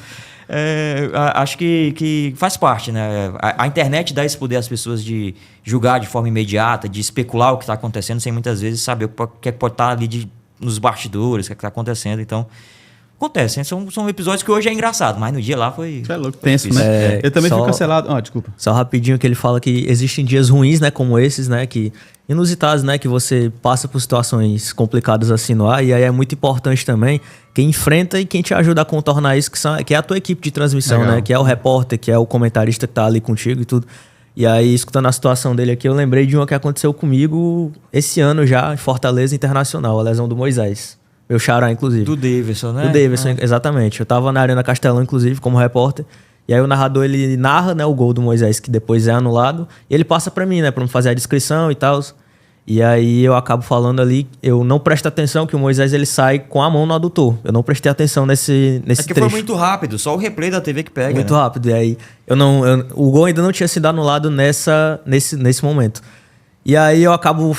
acho que faz parte, né? A internet dá esse poder às pessoas de julgar de forma imediata, de especular o que está acontecendo, sem muitas vezes saber o que pode estar ali nos bastidores, o que está acontecendo. Então, acontece, né? São episódios que hoje é engraçado, mas no dia lá foi...
Isso é louco, tenso, né? Eu também fui cancelado. Desculpa.
Só rapidinho que ele fala que existem dias ruins, né? Como esses, né? Que inusitados, né? Que você passa por situações complicadas assim no ar. E aí é muito importante também quem enfrenta e quem te ajuda a contornar isso, que é a tua equipe de transmissão, né? Que é o repórter, que é o comentarista que tá ali contigo e tudo. E aí, escutando a situação dele aqui, eu lembrei de uma que aconteceu comigo esse ano já, em Fortaleza Internacional, a lesão do Moisés. Meu xará, inclusive.
Do Davidson, né?
Do Davidson, exatamente. Eu tava na Arena Castelão, inclusive, como repórter. E aí o narrador, ele narra, né, o gol do Moisés, que depois é anulado. E ele passa pra mim, né, pra me fazer a descrição e tal. E aí eu acabo falando ali, eu não presto atenção que o Moisés, ele sai com a mão no adutor. Eu não prestei atenção nesse
trecho.
Trecho.
Foi muito rápido, só o replay da TV que pega,
muito rápido. E aí o gol ainda não tinha sido anulado nesse momento. E aí eu acabo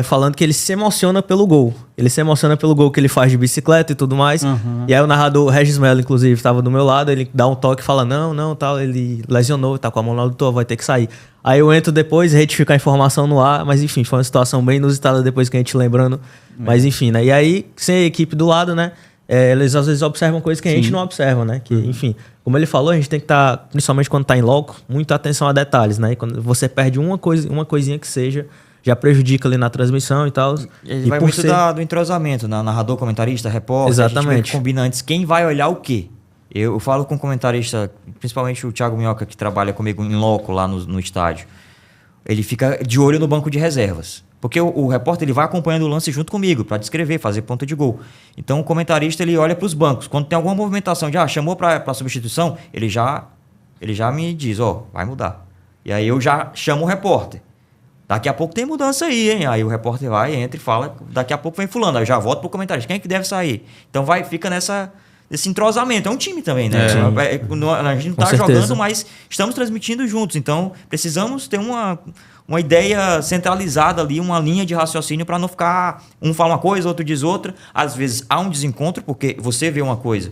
falando que ele se emociona pelo gol. Ele se emociona pelo gol que ele faz de bicicleta e tudo mais.
Uhum.
E aí o narrador, o Regis Melo, inclusive, estava do meu lado. Ele dá um toque e fala, não, tal. Ele lesionou, tá com a mão no adutor, vai ter que sair. Aí eu entro depois, retifico a informação no ar. Mas enfim, foi uma situação bem inusitada depois que a gente lembrando. Mas enfim, né? E aí, sem a equipe do lado, né? Eles às vezes observam coisas que a gente não observa, né? Que, enfim, como ele falou, a gente tem que estar, principalmente quando está em loco, muita atenção a detalhes, né? E quando você perde uma coisinha que seja, já prejudica ali na transmissão e tal.
E vai muito do entrosamento, né? Narrador, comentarista, repórter.
Exatamente.
A gente combina antes quem vai olhar o quê. Eu falo com o comentarista, principalmente o Thiago Minhoca, que trabalha comigo em loco lá no estádio. Ele fica de olho no banco de reservas. Porque o repórter ele vai acompanhando o lance junto comigo para descrever, fazer ponta de gol. Então o comentarista ele olha para os bancos. Quando tem alguma movimentação de chamou para substituição, ele já me diz, vai mudar. E aí eu já chamo o repórter. Daqui a pouco tem mudança aí, hein? Aí o repórter vai, entra e fala, daqui a pouco vem fulano. Aí eu já volto pro comentarista, quem é que deve sair? Então fica nesse entrosamento. É um time também, né? A gente não está jogando, mas estamos transmitindo juntos. Então precisamos ter uma ideia centralizada ali, uma linha de raciocínio para não ficar um fala uma coisa, outro diz outra. Às vezes há um desencontro, porque você vê uma coisa,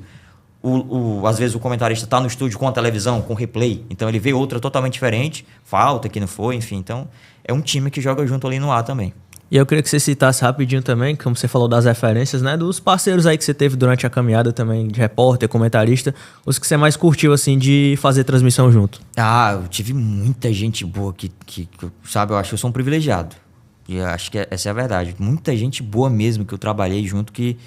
às vezes o comentarista está no estúdio com a televisão, com replay, então ele vê outra totalmente diferente, falta que não foi, enfim. Então é um time que joga junto ali no ar também.
E eu queria que você citasse rapidinho também, como você falou das referências, né? Dos parceiros aí que você teve durante a caminhada também, de repórter, comentarista, os que você mais curtiu, assim, de fazer transmissão junto.
Eu tive muita gente boa que sabe, eu acho que eu sou um privilegiado. E eu acho que essa é a verdade. Muita gente boa mesmo que eu trabalhei junto, que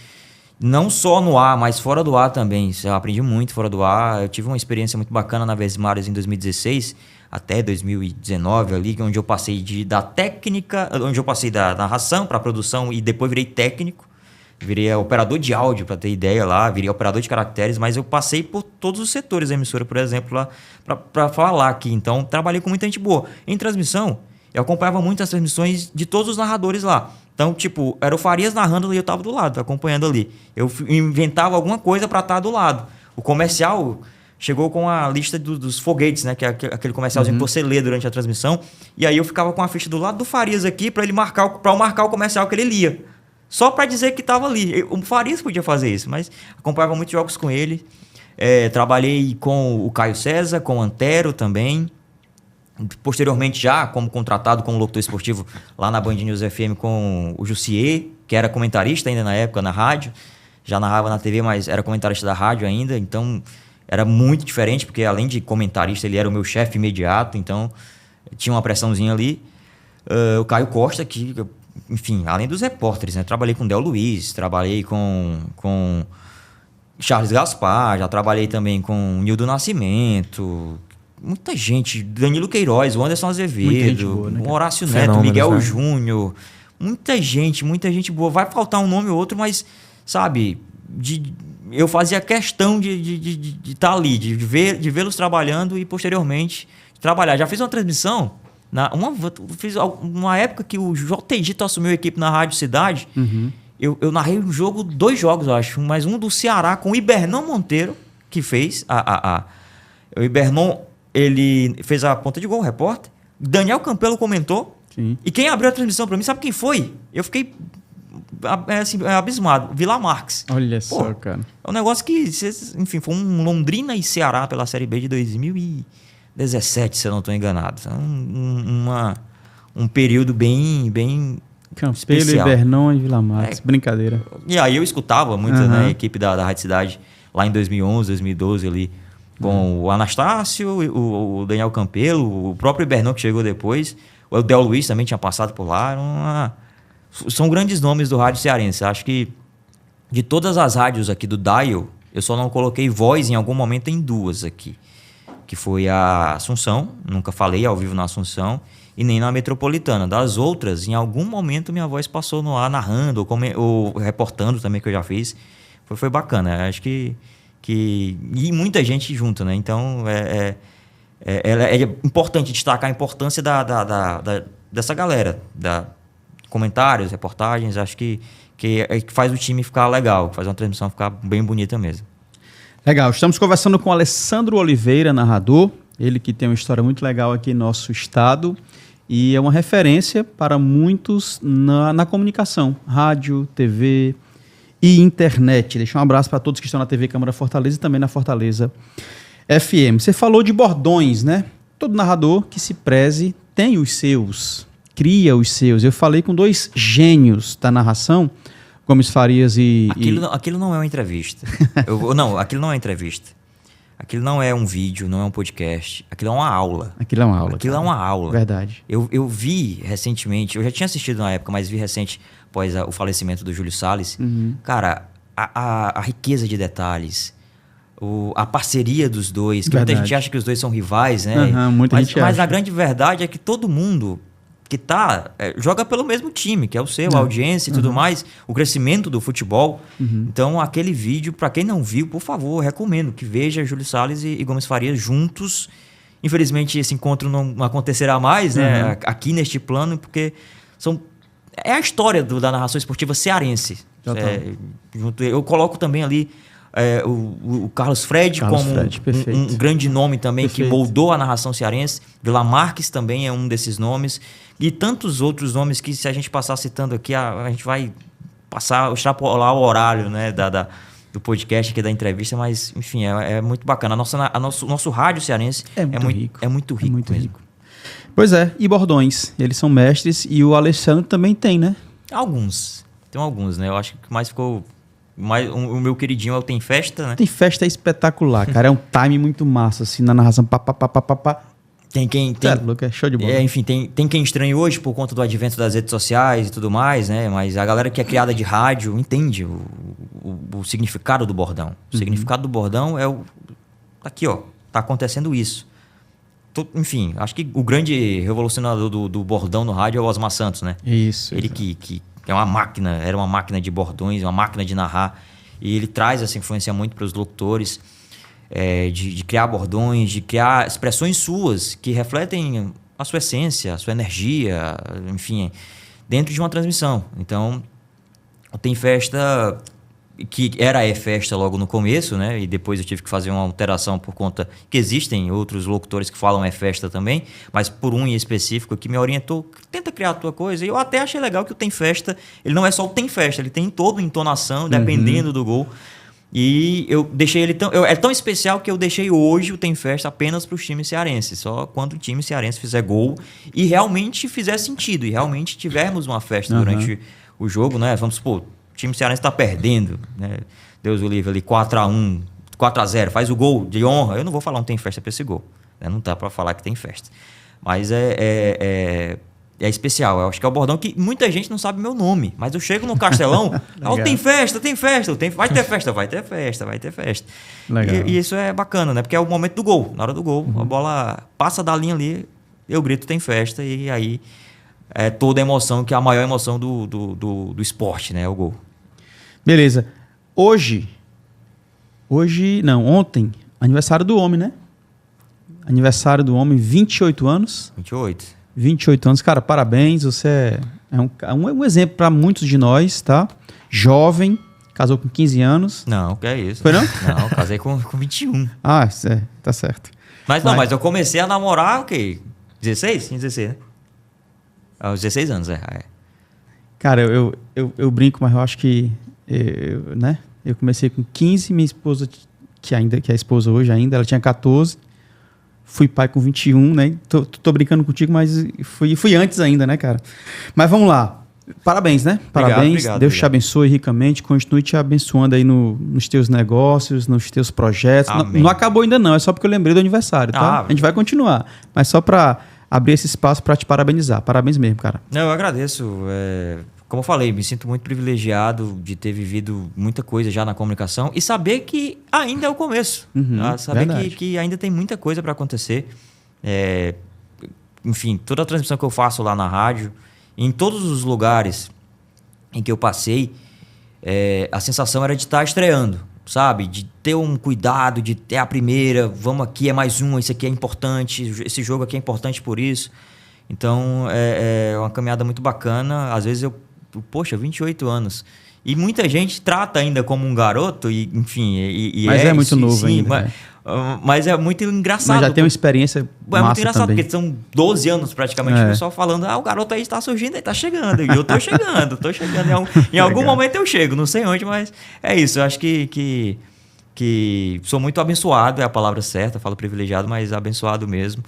não só no ar, mas fora do ar também. Eu aprendi muito fora do ar. Eu tive uma experiência muito bacana na Vesmares em 2016, até 2019 ali, onde eu passei da técnica, onde eu passei da narração para produção e depois virei técnico, virei operador de áudio, para ter ideia lá, virei operador de caracteres, mas eu passei por todos os setores da emissora, por exemplo, lá para falar aqui. Então, trabalhei com muita gente boa. Em transmissão, eu acompanhava muito as transmissões de todos os narradores lá. Então, tipo, era o Farias narrando e eu estava do lado, acompanhando ali. Eu inventava alguma coisa para estar do lado. O comercial chegou com a lista dos foguetes, né? Que é aquele comercialzinho que você lê durante a transmissão. E aí eu ficava com a ficha do lado do Farias aqui para ele marcar o comercial que ele lia. Só para dizer que estava ali. O Farias podia fazer isso, mas acompanhava muitos jogos com ele. Trabalhei com o Caio César, com o Antero também. Posteriormente, já como contratado como locutor esportivo lá na Band News FM com o Jussier, que era comentarista ainda na época na rádio. Já narrava na TV, mas era comentarista da rádio ainda. Então era muito diferente, porque além de comentarista, ele era o meu chefe imediato, então tinha uma pressãozinha ali. O Caio Costa, que, enfim, além dos repórteres, né? Trabalhei com Del Luiz, trabalhei com Charles Gaspar, já trabalhei também com Nildo Nascimento, muita gente, Danilo Queiroz, o Anderson Azevedo, boa, né, o Horácio Neto, Miguel Júnior, muita gente boa. Vai faltar um nome ou outro, mas, sabe, eu fazia questão de estar ali, de vê-los trabalhando e posteriormente trabalhar. Já fiz uma transmissão, fiz uma época que o JG assumiu a equipe na Rádio Cidade. Eu narrei dois jogos, eu acho, mas um do Ceará com o Ibernon Monteiro, que fez o Ibernon, ele fez a ponta de gol, o repórter. Daniel Campelo comentou. Sim. E quem abriu a transmissão para mim, sabe quem foi? Eu fiquei assim, abismado. Vila Marques.
Olha só, cara.
É um negócio que, enfim, foi um Londrina e Ceará pela Série B de 2017, se eu não estou enganado. Um período bem
Campelo,
especial.
Ibernon e Vila Marques. Brincadeira.
E aí eu escutava muito, né, a equipe da Rádio Cidade lá em 2011, 2012 ali, com o Anastácio, o Daniel Campelo, o próprio Ibernon que chegou depois, o Del Luiz também tinha passado por lá. São grandes nomes do rádio cearense. Acho que de todas as rádios aqui do Dial, eu só não coloquei voz em algum momento em duas aqui, que foi a Assunção, nunca falei ao vivo na Assunção, e nem na Metropolitana. Das outras, em algum momento minha voz passou no ar narrando ou reportando também, que eu já fiz. Foi bacana. Acho que e muita gente junto, né? Então é importante destacar a importância dessa galera, comentários, reportagens. Acho que faz o time ficar legal, que faz uma transmissão ficar bem bonita mesmo.
Legal, estamos conversando com o Alessandro Oliveira, narrador, ele que tem uma história muito legal aqui no nosso estado e é uma referência para muitos na comunicação, rádio, TV e internet. Deixa um abraço para todos que estão na TV Câmara Fortaleza e também na Fortaleza FM. Você falou de bordões, né? Todo narrador que se preze tem os seus, cria os seus. Eu falei com dois gênios da narração, Gomes Farias
Aquilo não é uma entrevista. Não, aquilo não é uma entrevista. Aquilo não é um vídeo, não é um podcast. Aquilo é uma aula.
Aquilo é uma aula.
Aquilo é uma aula.
Verdade.
Eu vi recentemente, eu já tinha assistido na época, mas vi recente, após o falecimento do Júlio Salles. Cara, a riqueza de detalhes, a parceria dos dois, que muita gente acha que os dois são rivais, né? Mas a grande verdade é que todo mundo que joga pelo mesmo time, que é o seu, a audiência e tudo mais, o crescimento do futebol. Então, aquele vídeo, para quem não viu, por favor, recomendo que veja Júlio Salles e Gomes Farias juntos. Infelizmente, esse encontro não acontecerá mais, né? Aqui neste plano, porque é a história da narração esportiva cearense. Eu coloco também ali o Carlos Fred como um grande nome também, que moldou a narração cearense. Vila Marques também é um desses nomes. E tantos outros nomes que, se a gente passar citando aqui, a gente vai extrapolar o horário, né, do podcast aqui, da entrevista, mas, enfim, é muito bacana. Nosso rádio cearense é muito rico.
Pois é, e bordões, eles são mestres, e o Alessandro também tem, né?
Tem alguns, né? Eu acho que o que mais ficou... o meu queridinho é o Tem Festa, né?
Tem Festa é espetacular, cara. É um time muito massa, assim, na narração.
Tem quem...
É show de bola.
Enfim, tem quem estranhe hoje por conta do advento das redes sociais e tudo mais, né? Mas a galera que é criada de rádio entende o significado do bordão. O significado do bordão é aqui, ó. Tá acontecendo isso. Enfim, acho que o grande revolucionador do bordão no rádio é o Osmar Santos, né?
Isso.
Ele que é uma máquina, era uma máquina de bordões, uma máquina de narrar. E ele traz essa influência muito para os locutores, de criar bordões, de criar expressões suas que refletem a sua essência, a sua energia, enfim, dentro de uma transmissão. Então, Tem Festa, que era festa logo no começo, né? E depois eu tive que fazer uma alteração por conta que existem outros locutores que falam festa também, mas por um em específico que me orientou, tenta criar a tua coisa. E eu até achei legal que o Tem Festa, ele não é só o Tem Festa, ele tem toda a entonação, dependendo do gol. E eu deixei ele é tão especial que eu deixei hoje o Tem Festa apenas para os times cearenses, só quando o time cearense fizer gol e realmente fizer sentido, e realmente tivermos uma festa durante o jogo, né? Vamos supor, o time cearense está perdendo, né? Deus o livre ali, 4-1, 4-0, faz o gol de honra. Eu não vou falar um Tem Festa para esse gol, né? Não dá para falar que tem festa. Mas é especial. Eu acho que é o bordão que muita gente não sabe meu nome. Mas eu chego no Castelão, tem festa. Vai ter festa. E isso é bacana, né? Porque é o momento do gol. Na hora do gol, a bola passa da linha ali, eu grito tem festa, e aí é toda a emoção, que é a maior emoção do esporte, né? É o gol.
Beleza. Ontem, aniversário do homem, né? Aniversário do homem, 28 anos. 28 anos, cara, parabéns, você é um exemplo para muitos de nós, tá? Jovem, casou com 15 anos.
Não, que é isso.
Foi não?
Não, casei com 21.
Ah, tá certo.
Mas eu comecei a namorar, 16? Tinha 16, né? Aos 16 anos,
Cara, eu brinco, mas eu acho que, né? Eu comecei com 15, minha esposa, que é a esposa hoje ainda, ela tinha 14. Fui pai com 21, né? Tô brincando contigo, mas fui antes ainda, né, cara? Mas vamos lá. Parabéns, né? Parabéns.
Obrigado,
Deus te abençoe ricamente. Continue te abençoando aí nos teus negócios, nos teus projetos. Não acabou ainda não, é só porque eu lembrei do aniversário, tá? A gente vai continuar. Mas só para abrir esse espaço para te parabenizar. Parabéns mesmo, cara.
Não, eu agradeço. Como eu falei, me sinto muito privilegiado de ter vivido muita coisa já na comunicação e saber que ainda é o começo. Saber que ainda tem muita coisa para acontecer. Enfim, toda a transmissão que eu faço lá na rádio, em todos os lugares em que eu passei, a sensação era de estar estreando, sabe? De ter um cuidado, de ter a primeira, vamos aqui, é mais uma, isso aqui é importante, esse jogo aqui é importante por isso. Então, é uma caminhada muito bacana. Às vezes poxa, 28 anos. E muita gente trata ainda como um garoto, e, enfim...
Mas é muito novo ainda.
Mas é muito engraçado.
Mas já tem uma experiência massa
muito engraçado,
também.
Porque são 12 anos praticamente o pessoal falando, o garoto aí está surgindo, aí está chegando. E eu tô chegando. Em algum momento eu chego, não sei onde, mas é isso. Eu acho que sou muito abençoado, é a palavra certa, falo privilegiado, mas abençoado mesmo.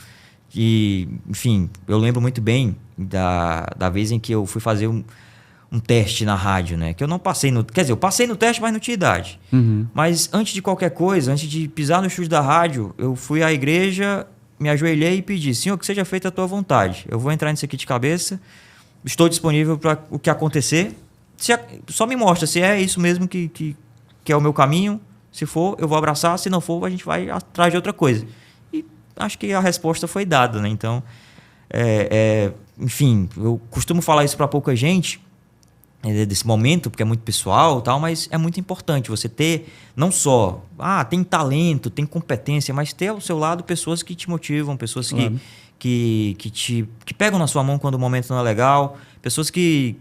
E, enfim, eu lembro muito bem da vez em que eu fui fazer um teste na rádio, né? Que eu não passei quer dizer, eu passei no teste, mas não tinha idade. Mas antes de qualquer coisa, antes de pisar no estúdio da rádio, eu fui à igreja, me ajoelhei e pedi: Senhor, que seja feita a tua vontade. Eu vou entrar nisso aqui de cabeça, estou disponível para o que acontecer. Só me mostra se é isso mesmo que é o meu caminho. Se for, eu vou abraçar. Se não for, a gente vai atrás de outra coisa. E acho que a resposta foi dada, né? Então, enfim, eu costumo falar isso para pouca gente, desse momento, porque é muito pessoal e tal, mas é muito importante você ter, não só, tem talento, tem competência, mas ter ao seu lado pessoas que te motivam, pessoas que pegam na sua mão quando o momento não é legal, pessoas que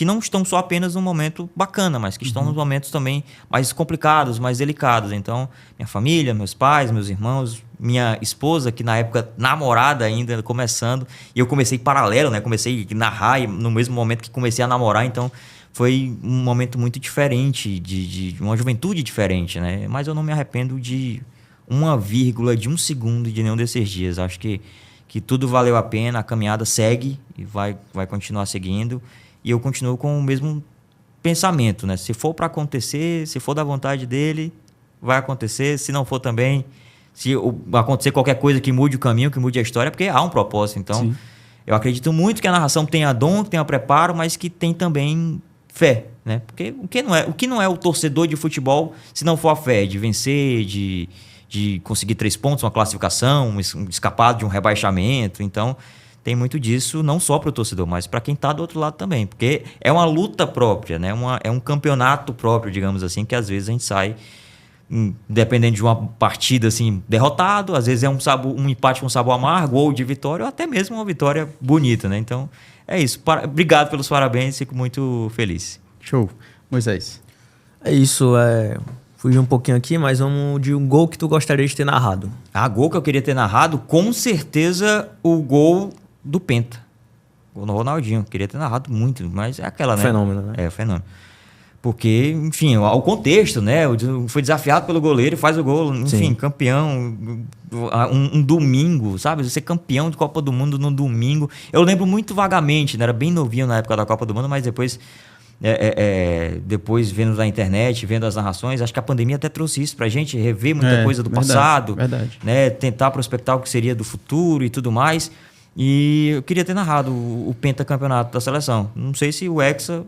não estão só apenas num momento bacana, mas que estão nos momentos também mais complicados, mais delicados. Então, minha família, meus pais, meus irmãos, minha esposa, que na época namorada ainda, começando, e eu comecei paralelo, né? Comecei a narrar no mesmo momento que comecei a namorar, então foi um momento muito diferente, de uma juventude diferente, né? Mas eu não me arrependo de uma vírgula, de um segundo de nenhum desses dias. Acho que tudo valeu a pena, a caminhada segue e vai continuar seguindo, e eu continuo com o mesmo pensamento, né? Se for para acontecer, se for da vontade dele, vai acontecer. Se não for também, se acontecer qualquer coisa que mude o caminho, que mude a história, porque há um propósito. Então, sim, eu acredito muito que a narração tenha dom, que tenha preparo, mas que tem também fé, né? Porque o que não é o torcedor de futebol se não for a fé de vencer, de conseguir 3 pontos, uma classificação, escapar de um rebaixamento. Então, tem muito disso, não só para o torcedor, mas para quem está do outro lado também. Porque é uma luta própria, né? É um campeonato próprio, digamos assim, que às vezes a gente sai, dependendo de uma partida assim, derrotado, às vezes é um empate com sabor amargo, ou de vitória, ou até mesmo uma vitória bonita, né? Então, é isso. Obrigado pelos parabéns, fico muito feliz.
Show. Moisés.
É isso, fugir um pouquinho aqui, mas vamos de um gol que tu gostaria de ter narrado.
Gol que eu queria ter narrado, com certeza o gol do Penta. Gol no Ronaldinho. Queria ter narrado muito, mas é aquela, né?
Fenômeno, né?
É, o fenômeno. Porque, enfim, o contexto, né? Foi desafiado pelo goleiro e faz o gol. Enfim, sim, campeão. Um domingo, sabe? Ser campeão de Copa do Mundo no domingo. Eu lembro muito vagamente, né? Era bem novinho na época da Copa do Mundo, mas depois... depois vendo na internet, vendo as narrações, acho que a pandemia até trouxe isso pra gente, rever muita coisa do passado,
verdade.
Né? Tentar prospectar o que seria do futuro e tudo mais. E eu queria ter narrado o pentacampeonato da seleção. Não sei se o Hexa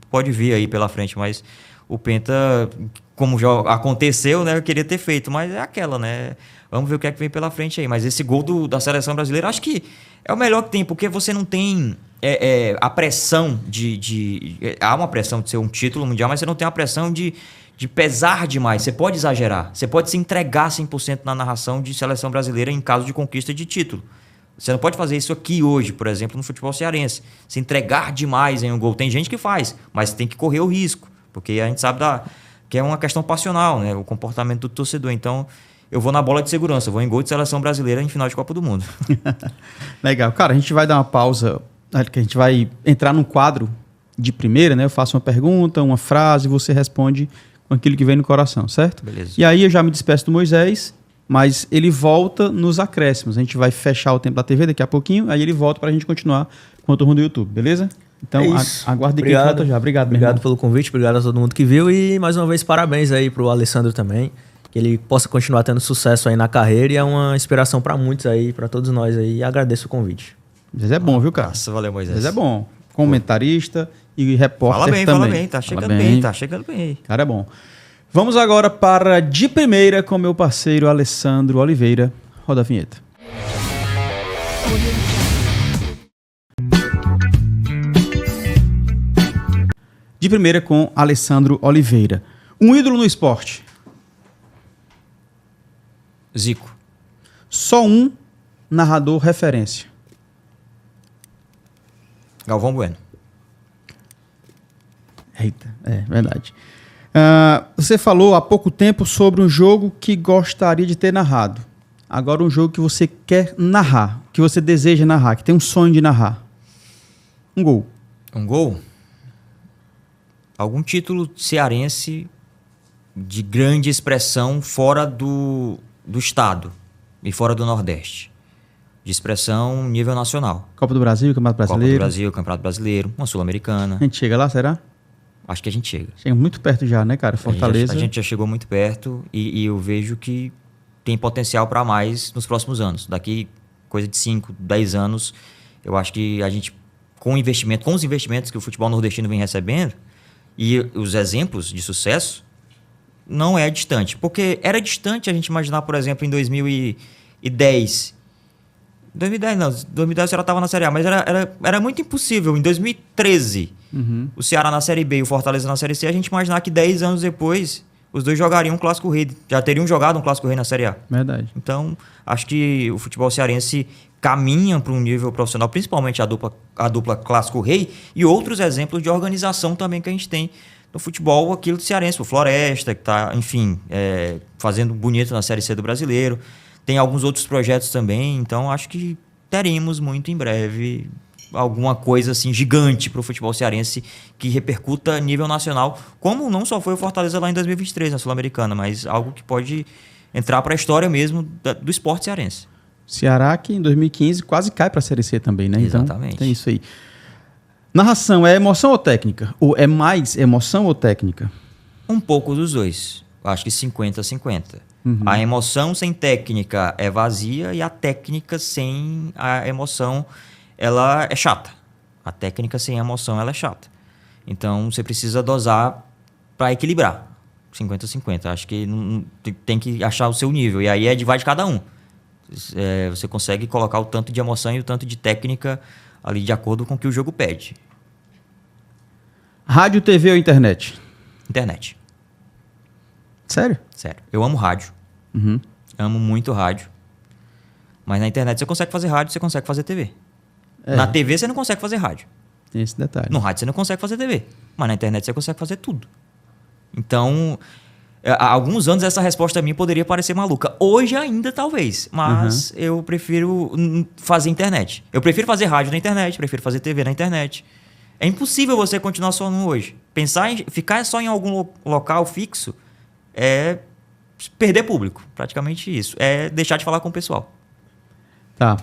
pode vir aí pela frente, mas o Penta, como já aconteceu, né? Eu queria ter feito, mas é aquela, né? Vamos ver o que é que vem pela frente aí. Mas esse gol da seleção brasileira, acho que é o melhor que tem, porque você não tem a pressão há uma pressão de ser um título mundial, mas você não tem a pressão de pesar demais. Você pode exagerar, você pode se entregar 100% na narração de seleção brasileira em caso de conquista de título. Você não pode fazer isso aqui hoje, por exemplo, no futebol cearense. Se entregar demais em um gol. Tem gente que faz, mas tem que correr o risco, porque a gente sabe que é uma questão passional, né? O comportamento do torcedor. Então, eu vou na bola de segurança, vou em gol de seleção brasileira em final de Copa do Mundo.
Legal. Cara, a gente vai dar uma pausa que a gente vai entrar num quadro de primeira, né? Eu faço uma pergunta, uma frase, você responde com aquilo que vem no coração, certo?
Beleza.
E aí eu já me despeço do Moisés, mas ele volta nos acréscimos. A gente vai fechar o tempo da TV daqui a pouquinho, aí ele volta pra gente continuar com o turno do YouTube, beleza? Então, aguarde que ele volta já. Obrigado, meu
Obrigado
irmão.
pelo convite, obrigado a todo mundo que viu e mais uma vez parabéns aí pro Alessandro também, que ele possa continuar tendo sucesso aí na carreira e é uma inspiração para muitos aí, para todos nós aí, e agradeço o convite.
Moisés é bom, viu, cara?
Nossa, valeu, Moisés.
Moisés é bom. Comentarista e repórter também.
Fala bem, tá chegando bem.
Cara, é bom. Vamos agora para De Primeira com meu parceiro Alessandro Oliveira. Roda a vinheta. De Primeira com Alessandro Oliveira. Um ídolo no esporte.
Zico.
Só um narrador referência.
Galvão Bueno.
Eita, é verdade. Você falou há pouco tempo sobre um jogo que gostaria de ter narrado. Agora um jogo que você quer narrar, que você deseja narrar, que tem um sonho de narrar. Um gol.
Um gol? Algum título cearense de grande expressão fora do estado e fora do Nordeste. De expressão nível nacional.
Copa do Brasil, Campeonato Brasileiro.
Copa do Brasil, Campeonato Brasileiro, uma Sul-Americana.
A gente chega lá, será?
Acho que a gente chega.
Chega muito perto já, né, cara? Fortaleza.
A gente já chegou muito perto e eu vejo que tem potencial para mais nos próximos anos. Daqui coisa de 5, 10 anos, eu acho que a gente, com os investimentos que o futebol nordestino vem recebendo e os exemplos de sucesso, não é distante. Porque era distante a gente imaginar, por exemplo, em 2010. 2010 não, 2010 o Ceará estava na Série A, mas era muito impossível. Em 2013, o Ceará na Série B e o Fortaleza na Série C, a gente imaginar que 10 anos depois os dois jogariam um Clássico Rei. Já teriam jogado um Clássico Rei na Série A.
Verdade.
Então, acho que o futebol cearense caminha para um nível profissional, principalmente a dupla Clássico Rei e outros exemplos de organização também que a gente tem no futebol aquilo do cearense. O Floresta, que está, enfim, fazendo bonito na Série C do Brasileiro. Tem alguns outros projetos também, então acho que teremos muito em breve alguma coisa assim gigante para o futebol cearense que repercuta a nível nacional, como não só foi o Fortaleza lá em 2023 na Sul-Americana, mas algo que pode entrar para a história mesmo do esporte cearense.
Ceará que em 2015 quase cai para a Série C também, né?
Exatamente.
Então, tem isso aí. Narração é emoção ou técnica? Ou é mais emoção ou técnica?
Um pouco dos dois. Acho que 50-50. A emoção sem técnica é vazia e a técnica sem a emoção ela é chata. A técnica sem emoção ela é chata. Então você precisa dosar para equilibrar. 50-50. Acho que tem que achar o seu nível. E aí vai de cada um. Você consegue colocar o tanto de emoção e o tanto de técnica ali de acordo com o que o jogo pede.
Rádio, TV ou internet?
Internet.
Sério?
Sério. Eu amo rádio. Amo muito rádio. Mas na internet você consegue fazer rádio, você consegue fazer TV. Na TV você não consegue fazer rádio.
Tem esse detalhe.
No rádio você não consegue fazer TV. Mas na internet você consegue fazer tudo. Então, há alguns anos essa resposta minha poderia parecer maluca. Hoje ainda talvez. Mas eu prefiro fazer internet. Eu prefiro fazer rádio na internet, prefiro fazer TV na internet. É impossível você continuar só no hoje. Ficar só em algum local fixo é perder público. Praticamente isso. É deixar de falar com o pessoal.
Tá.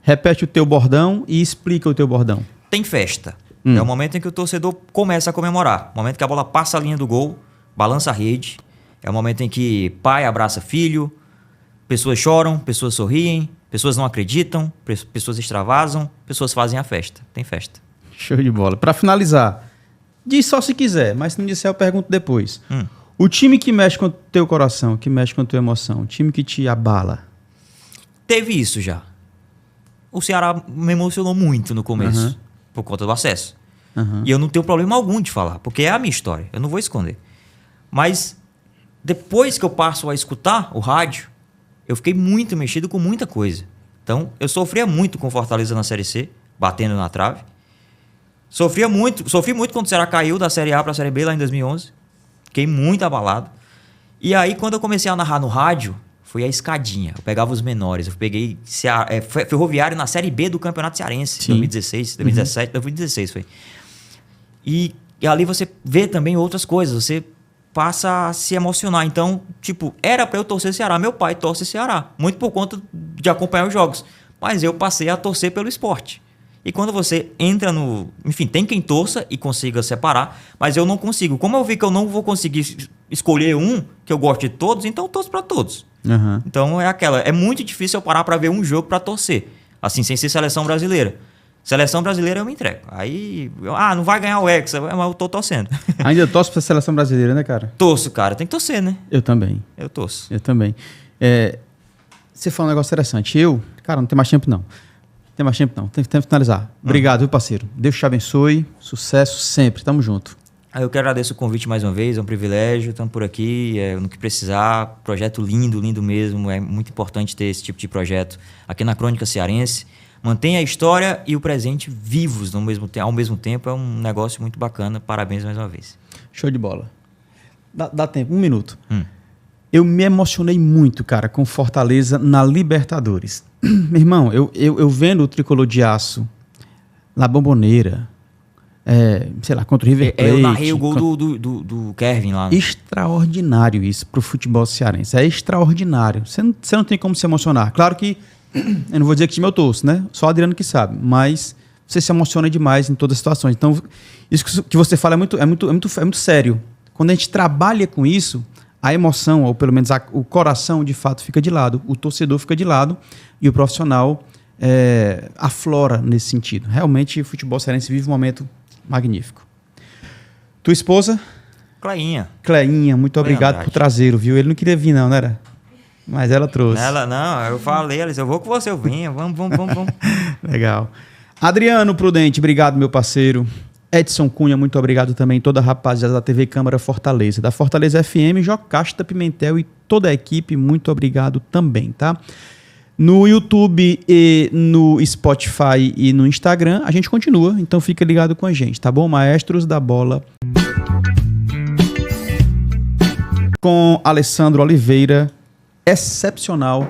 Repete o teu bordão e explica o teu bordão.
Tem festa. É o momento em que o torcedor começa a comemorar. O momento que a bola passa a linha do gol, balança a rede. É o momento em que pai abraça filho, pessoas choram, pessoas sorriem, pessoas não acreditam, pessoas extravasam, pessoas fazem a festa. Tem festa.
Show de bola. Pra finalizar, diz só se quiser, mas se não disser eu pergunto depois. O time que mexe com o teu coração, que mexe com a tua emoção, o time que te abala.
Teve isso já. O Ceará me emocionou muito no começo, por conta do acesso. E eu não tenho problema algum de falar, porque é a minha história, eu não vou esconder. Mas depois que eu passo a escutar o rádio, eu fiquei muito mexido com muita coisa. Então, eu sofria muito com Fortaleza na Série C, batendo na trave. Sofri muito quando o Ceará caiu da Série A para a Série B lá em 2011. Fiquei muito abalado. E aí, quando eu comecei a narrar no rádio, foi a escadinha. Eu pegava os menores. Eu peguei Ferroviário na Série B do Campeonato Cearense, 2016, 2017, 2016 foi. E ali você vê também outras coisas. Você passa a se emocionar. Então, tipo, era pra eu torcer Ceará. Meu pai torce Ceará. Muito por conta de acompanhar os jogos. Mas eu passei a torcer pelo esporte. E quando você entra no... Enfim, tem quem torça e consiga separar, mas eu não consigo. Como eu vi que eu não vou conseguir escolher um, que eu gosto de todos, então eu torço pra todos.
Uhum.
Então é muito difícil eu parar pra ver um jogo pra torcer. Assim, sem ser seleção brasileira. Seleção brasileira eu me entrego. Aí, não vai ganhar o Hexa, mas eu tô torcendo.
Ainda torço pra seleção brasileira, né, cara?
Torço, cara. Tem que torcer, né?
Eu também.
Eu torço.
Eu também. Você falou um negócio interessante. Cara, não tem mais tempo não. Tem que finalizar. Obrigado, viu, parceiro? Deus te abençoe. Sucesso sempre. Tamo junto.
Eu que agradeço o convite mais uma vez. É um privilégio. Estamos por aqui. No que precisar. Projeto lindo, lindo mesmo. É muito importante ter esse tipo de projeto aqui na Crônica Cearense. Mantenha a história e o presente vivos ao mesmo tempo. É um negócio muito bacana. Parabéns mais uma vez.
Show de bola. Dá tempo. 1 minuto. Eu me emocionei muito, cara, com Fortaleza na Libertadores. Meu irmão, eu vendo o Tricolor de Aço na Bomboneira, sei lá, contra o River Plate.
Eu narrei o gol do Kevin lá.
Extraordinário isso pro futebol cearense. É extraordinário. Você não tem como se emocionar. Claro que eu não vou dizer que time eu torço, né? Só o Adriano que sabe. Mas você se emociona demais em todas as situações. Então, isso que você fala é muito sério. Quando a gente trabalha com isso, a emoção, ou pelo menos o coração, de fato, fica de lado. O torcedor fica de lado e o profissional aflora nesse sentido. Realmente, o futebol cearense vive um momento magnífico. Tua esposa? Cleinha, muito obrigado por trazê-lo, viu? Ele não queria vir não, era? Mas ela trouxe.
Eu falei, ela disse, eu vou com você, eu venho, vamos.
Legal. Adriano Prudente, obrigado, meu parceiro. Edson Cunha, muito obrigado também, toda a rapaziada da TV Câmara Fortaleza, da Fortaleza FM, Jocasta Pimentel e toda a equipe, muito obrigado também, tá? No YouTube e no Spotify e no Instagram, a gente continua, então fica ligado com a gente, tá bom? Maestros da Bola. Com Alessandro Oliveira, excepcional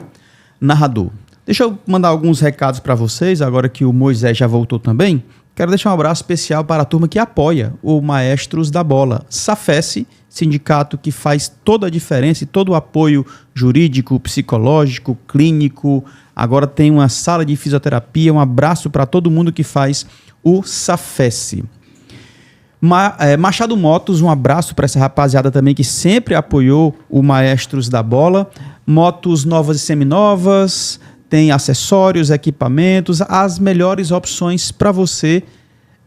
narrador. Deixa eu mandar alguns recados para vocês, agora que o Moisés já voltou também. Quero deixar um abraço especial para a turma que apoia o Maestros da Bola. SAFES, sindicato que faz toda a diferença e todo o apoio jurídico, psicológico, clínico. Agora tem uma sala de fisioterapia. Um abraço para todo mundo que faz o SAFES. Machado Motos, um abraço para essa rapaziada também que sempre apoiou o Maestros da Bola. Motos novas e seminovas, tem acessórios, equipamentos, as melhores opções para você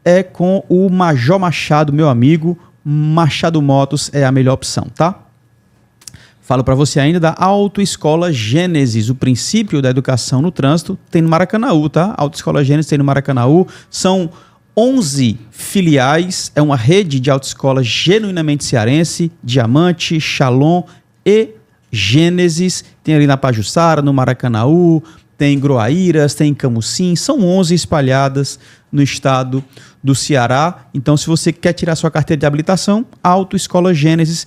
é com o Major Machado, meu amigo. Machado Motos é a melhor opção, tá? Falo para você ainda da Autoescola Gênesis, o princípio da educação no trânsito, tem no Maracanaú, tá? Autoescola Gênesis tem no Maracanaú, são 11 filiais, é uma rede de autoescola genuinamente cearense, Diamante, Shalom e Gênesis, tem ali na Pajuçara, no Maracanaú, tem em Groaíras, tem em Camucim, são 11 espalhadas no estado do Ceará. Então, se você quer tirar sua carteira de habilitação, Autoescola Gênesis,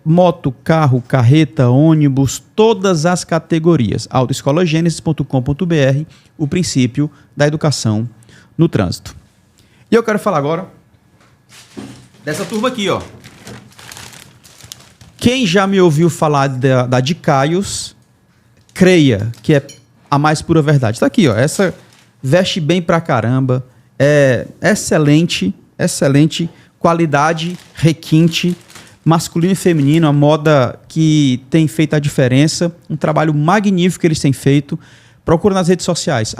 moto, carro, carreta, ônibus, todas as categorias. autoescolagenesis.com.br, o princípio da educação no trânsito. E eu quero falar agora dessa turma aqui, ó. Quem já me ouviu falar da de Caios, creia que é a mais pura verdade. Tá aqui, ó. Essa veste bem pra caramba. É excelente qualidade, requinte, masculino e feminino, a moda que tem feito a diferença. Um trabalho magnífico que eles têm feito. Procura nas redes sociais,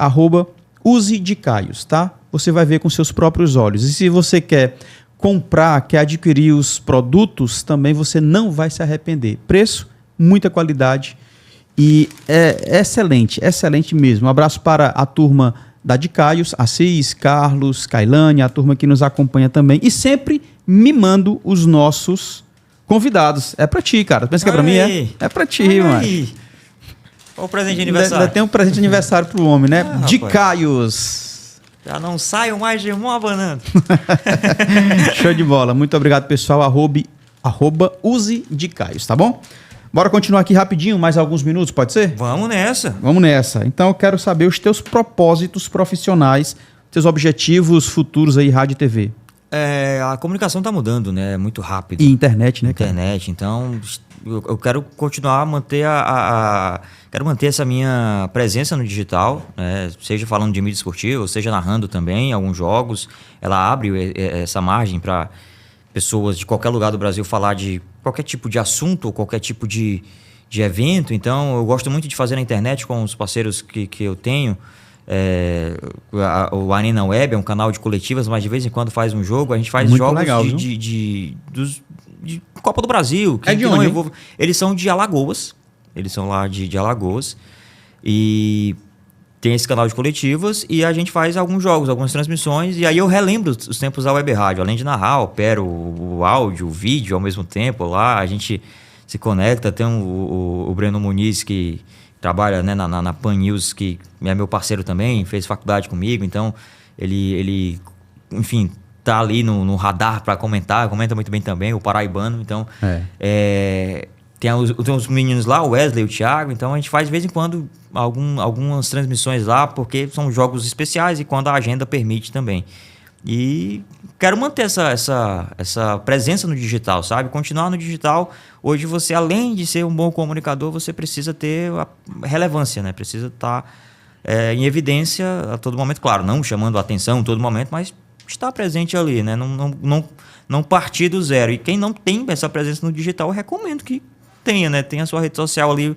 @usedecaios, tá? Você vai ver com seus próprios olhos. E se você quer comprar, quer adquirir os produtos, também você não vai se arrepender. Preço, muita qualidade e é excelente mesmo. Um abraço para a turma da de Caios, Assis, Carlos, Kailane, a turma que nos acompanha também e sempre mimando os nossos convidados. É pra ti, cara. Pensa que é pra mim? É pra ti, mano.
Olha o presente de aniversário.
Ainda tem um presente de aniversário pro homem, né? De
rapaz.
Caios.
Já não saio mais de uma banana.
Show de bola. Muito obrigado, pessoal. @usedecaios, tá bom? Bora continuar aqui rapidinho, mais alguns minutos, pode ser?
Vamos nessa.
Vamos nessa. Então eu quero saber os teus propósitos profissionais, teus objetivos futuros aí, rádio e TV.
A comunicação está mudando, né? Muito rápido.
E internet, né, cara?
Internet, então eu quero continuar a manter quero manter essa minha presença no digital, né? Seja falando de mídia esportiva, seja narrando também alguns jogos. Ela abre essa margem para pessoas de qualquer lugar do Brasil falar de qualquer tipo de assunto ou qualquer tipo de evento. Então eu gosto muito de fazer na internet com os parceiros que eu tenho. O Arena Web é um canal de coletivas, mas de vez em quando faz um jogo. A gente faz
muito
jogos
legal,
de Copa do Brasil.
De onde?
Eles são de Alagoas. Eles são lá de Alagoas. E tem esse canal de coletivas e a gente faz alguns jogos, algumas transmissões. E aí eu relembro os tempos da web rádio. Além de narrar, opero o áudio, o vídeo ao mesmo tempo. Lá a gente se conecta. Tem o Breno Muniz, que trabalha, né, na Pan News, que é meu parceiro também, fez faculdade comigo. Então ele enfim, tá ali no radar para comentar, comenta muito bem também, o paraibano. Então tem os meninos lá, o Wesley, o Thiago. Então a gente faz de vez em quando algumas transmissões lá, porque são jogos especiais e quando a agenda permite também. E quero manter essa presença no digital, sabe? Continuar no digital. Hoje você, além de ser um bom comunicador, você precisa ter a relevância, né? Precisa estar em evidência a todo momento. Claro, não chamando a atenção a todo momento, mas estar presente ali, né? Não partir do zero. E quem não tem essa presença no digital, eu recomendo que tenha, né? Tenha a sua rede social ali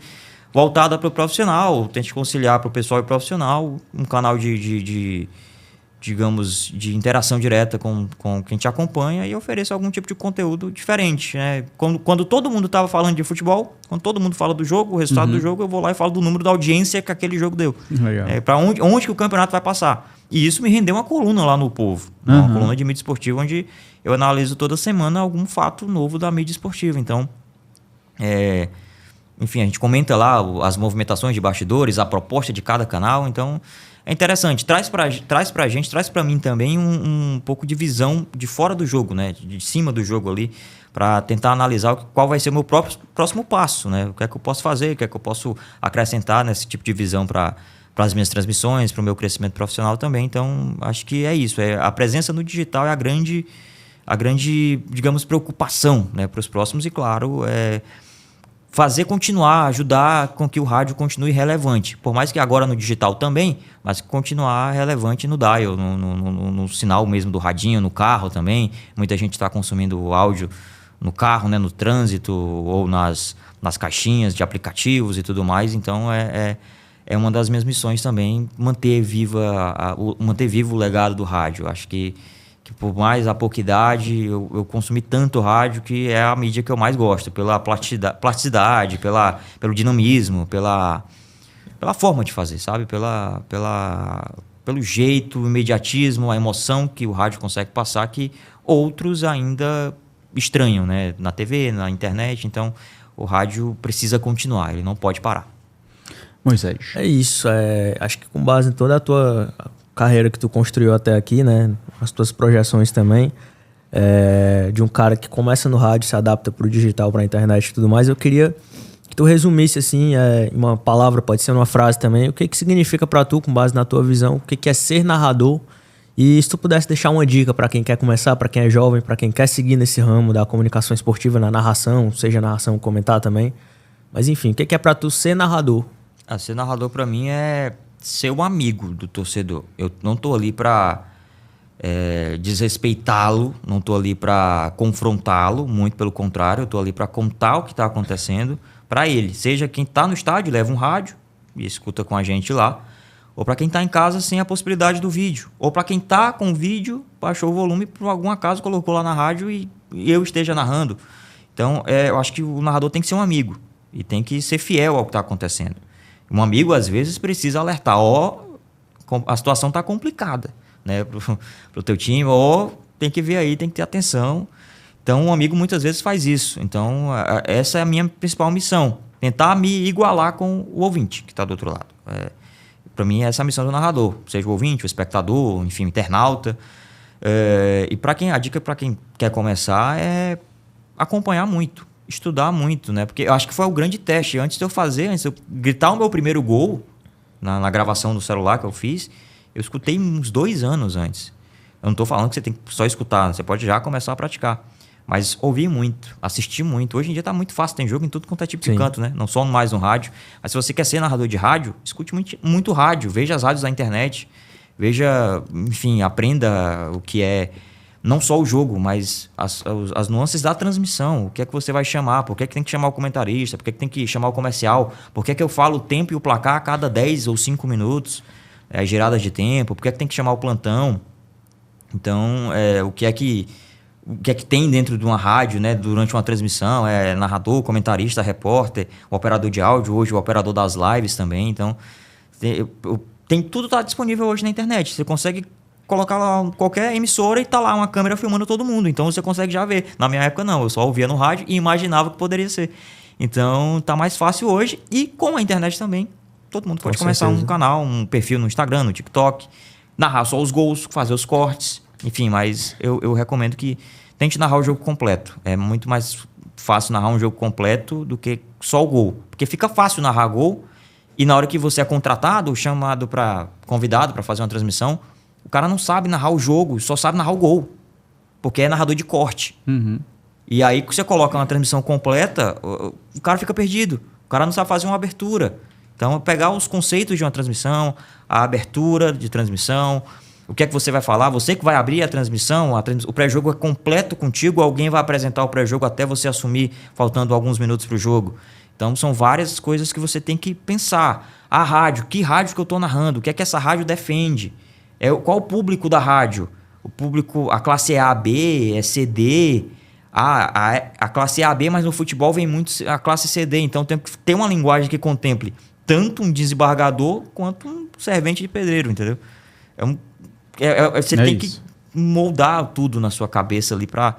voltada para o profissional. Tente conciliar para o pessoal e profissional. Um canal digamos, de interação direta com quem te acompanha e ofereça algum tipo de conteúdo diferente, né? Quando todo mundo estava falando de futebol, quando todo mundo fala do jogo, o resultado do jogo, eu vou lá e falo do número da audiência que aquele jogo deu. Para onde que o campeonato vai passar. E isso me rendeu uma coluna lá no Povo, uma coluna de mídia esportiva, onde eu analiso toda semana algum fato novo da mídia esportiva. Então, enfim, a gente comenta lá as movimentações de bastidores, a proposta de cada canal. Então é interessante, traz pra gente, traz pra mim também um pouco de visão de fora do jogo, né? De cima do jogo ali, para tentar analisar qual vai ser o meu próximo passo, né? O que é que eu posso fazer, o que é que eu posso acrescentar nesse tipo de visão para as minhas transmissões, para o meu crescimento profissional também. Então, acho que é isso. A presença no digital é a grande, digamos, preocupação, né, para os próximos. E, claro, fazer continuar, ajudar com que o rádio continue relevante. Por mais que agora no digital também, mas continuar relevante no dial, no sinal mesmo do radinho, no carro também. Muita gente está consumindo o áudio no carro, né, no trânsito ou nas caixinhas de aplicativos e tudo mais. Então é uma das minhas missões também, manter vivo o legado do rádio. Acho que por mais a pouca idade, eu consumi tanto rádio que é a mídia que eu mais gosto, pela plasticidade, pelo dinamismo, pela forma de fazer, sabe? Pelo jeito, o imediatismo, a emoção que o rádio consegue passar, que outros ainda estranham, né? Na TV, na internet. Então, o rádio precisa continuar, ele não pode parar.
Moisés.
É isso, acho que com base em toda a tua carreira que tu construiu até aqui, né, as tuas projeções também, de um cara que começa no rádio, se adapta pro digital, pra internet e tudo mais, eu queria que tu resumisse, assim, em uma palavra, pode ser uma frase também, o que significa pra tu, com base na tua visão, o que é ser narrador, e se tu pudesse deixar uma dica pra quem quer começar, pra quem é jovem, pra quem quer seguir nesse ramo da comunicação esportiva, na narração, seja narração, comentar também, mas enfim, o que é pra tu ser narrador?
Ser narrador pra mim é ser um amigo do torcedor. Eu não tô ali pra desrespeitá-lo, não tô ali pra confrontá-lo, muito pelo contrário, eu tô ali pra contar o que tá acontecendo pra ele. Seja quem tá no estádio, leva um rádio e escuta com a gente lá, ou pra quem tá em casa sem a possibilidade do vídeo, ou pra quem tá com o vídeo, baixou o volume, por algum acaso colocou lá na rádio e eu esteja narrando. Então, eu acho que o narrador tem que ser um amigo e tem que ser fiel ao que tá acontecendo. Um amigo, às vezes, precisa alertar. A situação está complicada, né, pro teu time. Tem que ver aí, tem que ter atenção. Então, um amigo muitas vezes faz isso. Então, essa é a minha principal missão. Tentar me igualar com o ouvinte que está do outro lado. Para mim, essa é a missão do narrador. Seja o ouvinte, o espectador, enfim, o internauta. E a dica para quem quer começar é acompanhar muito. estudar muito, né? Porque eu acho que foi o grande teste. Antes de eu gritar o meu primeiro gol na gravação do celular que eu fiz, eu escutei uns 2 anos antes. Eu não estou falando que você tem que só escutar, você pode já começar a praticar. Mas ouvi muito, assisti muito. Hoje em dia tá muito fácil, tem jogo em tudo quanto é tipo de canto, né? Não só mais no rádio. Mas se você quer ser narrador de rádio, escute muito rádio, veja as rádios da internet, veja, enfim, aprenda o que é não só o jogo, mas as nuances da transmissão. O que é que você vai chamar, por que é que tem que chamar o comentarista, por que é que tem que chamar o comercial, por que é que eu falo o tempo e o placar a cada 10 ou 5 minutos, giradas de tempo, por que é que tem que chamar o plantão. Então, o que é que tem dentro de uma rádio, né, durante uma transmissão, narrador, comentarista, repórter, o operador de áudio, hoje o operador das lives também. Então, tudo está disponível hoje na internet. Você consegue colocar lá qualquer emissora e tá lá uma câmera filmando todo mundo. Então, você consegue já ver. Na minha época, não. Eu só ouvia no rádio e imaginava que poderia ser. Então, tá mais fácil hoje. E com a internet também, todo mundo pode começar um canal, um perfil no Instagram, no TikTok, narrar só os gols, fazer os cortes. Enfim, mas eu recomendo que tente narrar o jogo completo. É muito mais fácil narrar um jogo completo do que só o gol. Porque fica fácil narrar gol e na hora que você é contratado ou chamado convidado para fazer uma transmissão, o cara não sabe narrar o jogo, só sabe narrar o gol. Porque é narrador de corte.
Uhum.
E aí que você coloca uma transmissão completa, o cara fica perdido. O cara não sabe fazer uma abertura. Então, pegar os conceitos de uma transmissão, a abertura de transmissão, o que é que você vai falar, você que vai abrir a transmissão, o pré-jogo é completo contigo, alguém vai apresentar o pré-jogo até você assumir, faltando alguns minutos para o jogo. Então, são várias coisas que você tem que pensar. A rádio, que rádio que eu estou narrando? O que é que essa rádio defende? Qual o público da rádio? O público, a classe A, B, CD, a classe A, B, mas no futebol vem muito a classe CD. Então, tem que ter uma linguagem que contemple tanto um desembargador quanto um servente de pedreiro, entendeu? Você tem que moldar tudo na sua cabeça ali para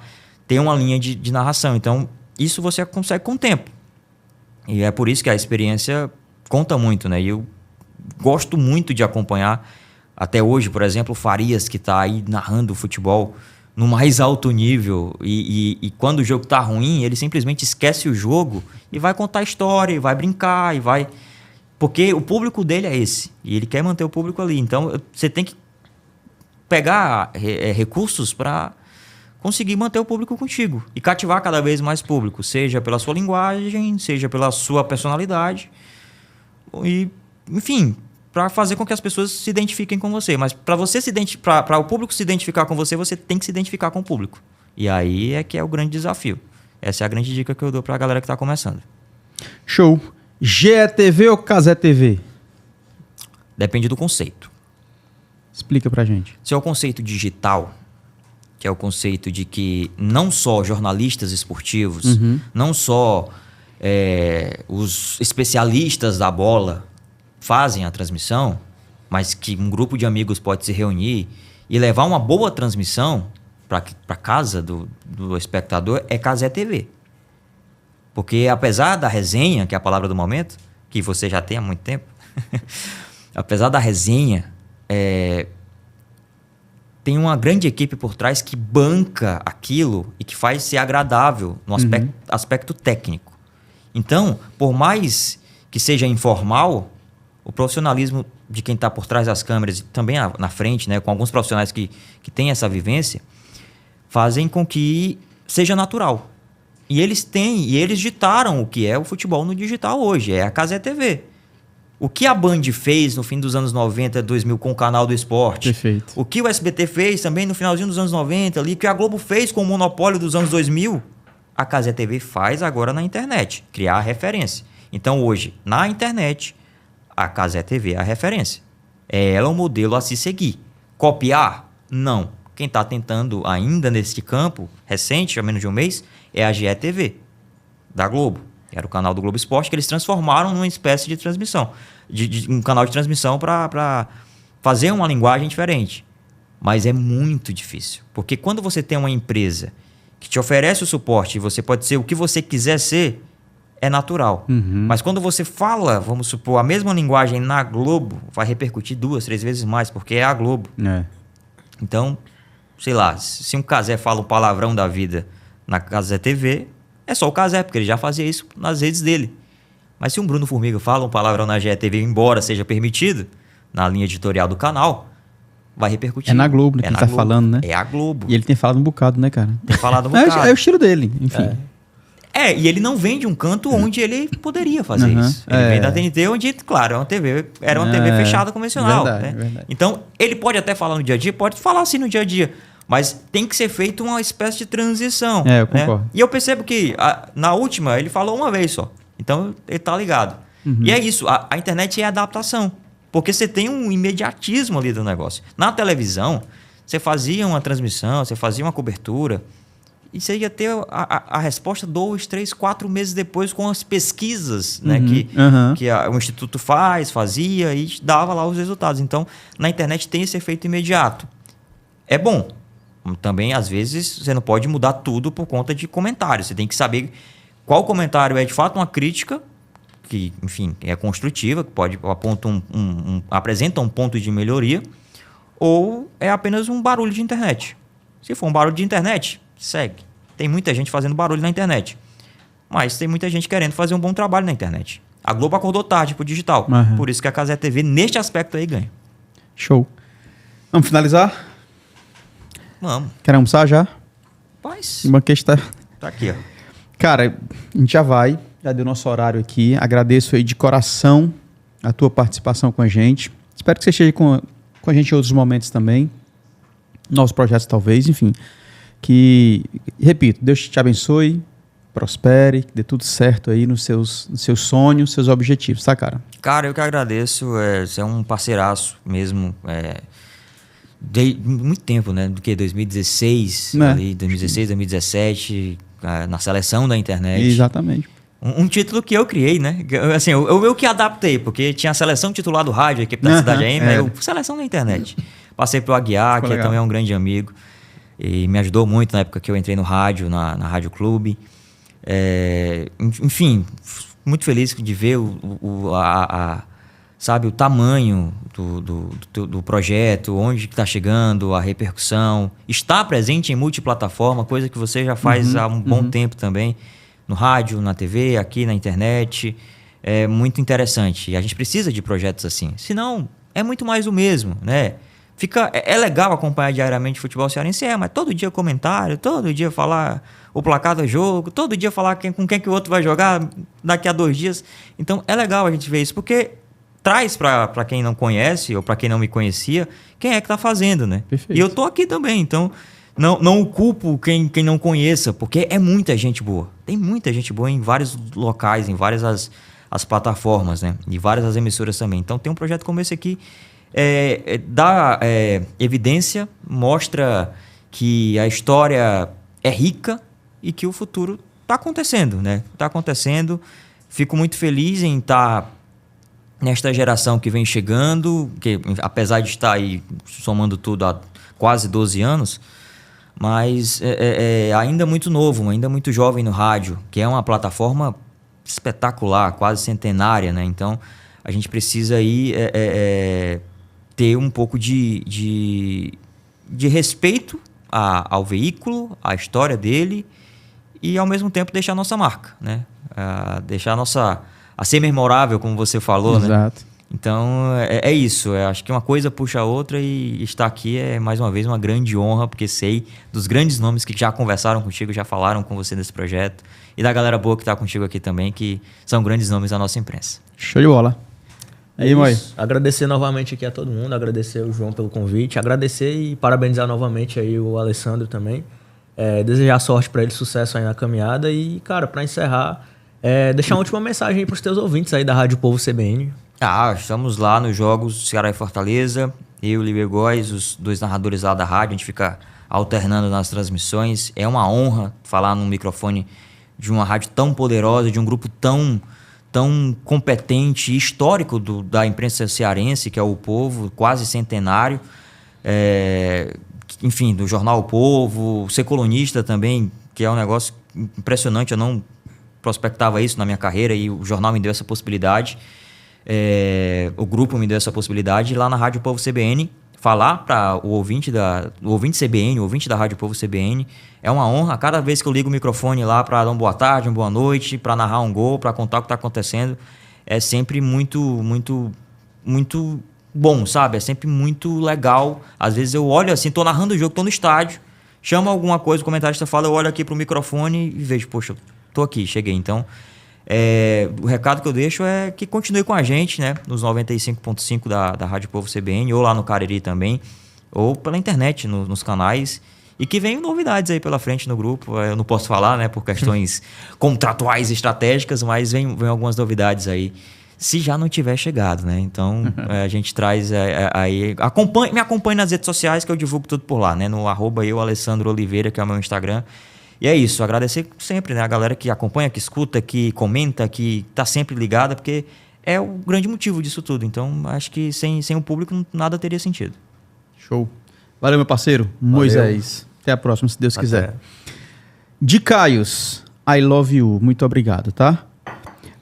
ter uma linha de narração. Então, isso você consegue com o tempo. E é por isso que a experiência conta muito, né? E eu gosto muito de acompanhar, até hoje, por exemplo, o Farias, que está aí narrando o futebol no mais alto nível. E quando o jogo está ruim, ele simplesmente esquece o jogo e vai contar história, e vai brincar, e vai... Porque o público dele é esse. E ele quer manter o público ali. Então, você tem que pegar recursos para conseguir manter o público contigo e cativar cada vez mais público, seja pela sua linguagem, seja pela sua personalidade, e, enfim, para fazer com que as pessoas se identifiquem com você. Mas para o público se identificar com você, você tem que se identificar com o público. E aí é que é o grande desafio. Essa é a grande dica que eu dou para a galera que está começando.
Show. GETV ou Casé TV?
Depende do conceito.
Explica pra gente.
Se é o conceito digital, que é o conceito de que não só jornalistas esportivos, não só os especialistas da bola fazem a transmissão, mas que um grupo de amigos pode se reunir e levar uma boa transmissão para casa do espectador, é Casé TV. Porque apesar da resenha, que é a palavra do momento, que você já tem há muito tempo, apesar da resenha, tem uma grande equipe por trás que banca aquilo e que faz ser agradável no aspecto técnico. Então, por mais que seja informal, o profissionalismo de quem está por trás das câmeras e também na frente, né, com alguns profissionais que têm essa vivência, fazem com que seja natural. E eles ditaram o que é o futebol no digital hoje, é a Casé TV. O que a Band fez no fim dos anos 90, 2000 com o Canal do Esporte.
Perfeito.
O que o SBT fez também no finalzinho dos anos 90, ali, o que a Globo fez com o monopólio dos anos 2000, a Casé TV faz agora na internet, criar a referência. Então hoje, na internet, a Casé TV é a referência. É ela o modelo a se seguir. Copiar? Não. Quem está tentando ainda nesse campo, recente, há menos de um mês, é a GETV, da Globo. Era o canal do Globo Esporte, que eles transformaram numa espécie de transmissão. Um canal de transmissão para fazer uma linguagem diferente. Mas é muito difícil. Porque quando você tem uma empresa que te oferece o suporte e você pode ser o que você quiser ser, é natural. Mas quando você fala, vamos supor, a mesma linguagem na Globo, vai repercutir 2, 3 vezes mais, porque é a Globo. Então, sei lá, se um Casé fala o palavrão da vida na Casé TV, É só o Cazé, porque ele já fazia isso nas redes dele. Mas se um Bruno Formiga fala um palavrão na GETV, embora seja permitido, na linha editorial do canal, vai repercutir.
É na Globo, né, que ele tá falando, né?
É a Globo.
E ele tem falado um bocado, né, cara?
Tem falado um bocado.
É o estilo dele, enfim.
E ele não vem de um canto onde ele poderia fazer isso. Ele vem da TNT, onde, claro, era uma TV fechada convencional.
Verdade,
né?
verdade.
Então, ele pode até falar no dia a dia, pode falar assim no dia a dia, mas tem que ser feita uma espécie de transição.
Eu concordo.
E eu percebo que na última ele falou uma vez só. Então, ele tá ligado. E é isso, a internet é adaptação. Porque você tem um imediatismo ali do negócio. Na televisão, você fazia uma transmissão, você fazia uma cobertura, e você ia ter a resposta 2, 3, 4 meses depois com as pesquisas né, que o Instituto fazia e dava lá os resultados. Então, na internet tem esse efeito imediato. É bom. Também, às vezes, você não pode mudar tudo por conta de comentários. Você tem que saber qual comentário é, de fato, uma crítica, que, enfim, é construtiva, que apresenta um ponto de melhoria, ou é apenas um barulho de internet. Se for um barulho de internet, segue. Tem muita gente fazendo barulho na internet, mas tem muita gente querendo fazer um bom trabalho na internet. A Globo acordou tarde pro digital, por isso que a Cazé TV, neste aspecto aí, ganha.
Show. Vamos finalizar?
Vamos.
Quer almoçar já?
Paz.
O banquete tá
aqui, ó.
Cara, a gente já deu nosso horário aqui. Agradeço aí de coração a tua participação com a gente. Espero que você esteja com a gente em outros momentos também. Novos projetos talvez, enfim. Que, repito, Deus te abençoe, prospere, que dê tudo certo aí nos seus sonhos, seus objetivos, tá, cara?
Cara, eu que agradeço. Você é um parceiraço mesmo. De muito tempo, né? Do que? 2016, ali, 2016, 2017, na seleção da internet.
Exatamente.
Um título que eu criei, né? Assim, eu que adaptei, porque tinha a seleção titular do rádio, a equipe da Cidade AM, eu seleção da internet. Passei pro Aguiar, que também é um grande amigo. E me ajudou muito na época que eu entrei no rádio, na Rádio Clube. Enfim, muito feliz de ver sabe, o tamanho do projeto, onde está chegando, a repercussão. Está presente em multiplataforma, coisa que você já faz há um bom tempo também. No rádio, na TV, aqui na internet. É muito interessante. E a gente precisa de projetos assim. Senão, é muito mais o mesmo, né? É legal acompanhar diariamente o futebol cearense, mas todo dia comentário, todo dia falar o placar do jogo, todo dia falar com quem que o outro vai jogar daqui a 2 dias. Então, é legal a gente ver isso, porque traz para quem não conhece, ou para quem não me conhecia, quem é que está fazendo, né?
Perfeito.
E eu tô aqui também, então não culpo quem não conheça, porque é muita gente boa. Tem muita gente boa em vários locais, em várias as plataformas, né? E várias as emissoras também. Então, tem um projeto como esse aqui, dá evidência, mostra que a história é rica e que o futuro está acontecendo, né? Está acontecendo. Fico muito feliz em estar nesta geração que vem chegando, que apesar de estar aí somando tudo há quase 12 anos, mas ainda muito novo, ainda muito jovem no rádio, que é uma plataforma espetacular, quase centenária, né? Então, a gente precisa aí ter um pouco de respeito ao veículo, à história dele e, ao mesmo tempo, deixar a nossa marca, né? Deixar a ser memorável, como você falou,
Exato.
né? Então, é isso. Acho que uma coisa puxa a outra e estar aqui é, mais uma vez, uma grande honra, porque sei dos grandes nomes que já conversaram contigo, já falaram com você nesse projeto e da galera boa que está contigo aqui também, que são grandes nomes da nossa imprensa.
Show de bola. Aí, Moi.
Agradecer novamente aqui a todo mundo, agradecer o João pelo convite, agradecer e parabenizar novamente aí o Alessandro também. Desejar sorte para ele, sucesso aí na caminhada e, cara, para encerrar, deixar uma última mensagem aí para os teus ouvintes aí da Rádio Povo CBN.
Estamos lá nos jogos Ceará e Fortaleza, eu e o Liber Góes, os 2 narradores lá da rádio, a gente fica alternando nas transmissões. É uma honra falar num microfone de uma rádio tão poderosa, de um grupo tão competente e histórico da imprensa cearense, que é o Povo, quase centenário. Enfim, do jornal O Povo, ser colunista também, que é um negócio impressionante. Eu não prospectava isso na minha carreira e o jornal me deu essa possibilidade. O grupo me deu essa possibilidade. E lá na Rádio Povo CBN falar para o ouvinte CBN, o ouvinte da Rádio Povo CBN. É uma honra. Cada vez que eu ligo o microfone lá para dar uma boa tarde, uma boa noite, para narrar um gol, para contar o que está acontecendo, é sempre muito, muito, muito bom, sabe? É sempre muito legal. Às vezes eu olho assim, tô narrando o jogo, tô no estádio, chama alguma coisa, o comentarista fala, eu olho aqui pro microfone e vejo, poxa, tô aqui, cheguei. Então, o recado que eu deixo é que continue com a gente, né? Nos 95.5 da Rádio Povo CBN, ou lá no Cariri também, ou pela internet, nos canais. E que venham novidades aí pela frente no grupo. Eu não posso falar, né? Por questões contratuais e estratégicas, mas vem algumas novidades aí. Se já não tiver chegado, né? Então, a gente traz aí... me acompanhe nas redes sociais que eu divulgo tudo por lá, né? No @Alessandro Oliveira, que é o meu Instagram. E é isso. Agradecer sempre, né? A galera que acompanha, que escuta, que comenta, que tá sempre ligada, porque é o grande motivo disso tudo. Então, acho que sem o público nada teria sentido.
Show. Valeu, meu parceiro. Moisés. Até a próxima, se Deus quiser. De Caios, I love you. Muito obrigado, tá?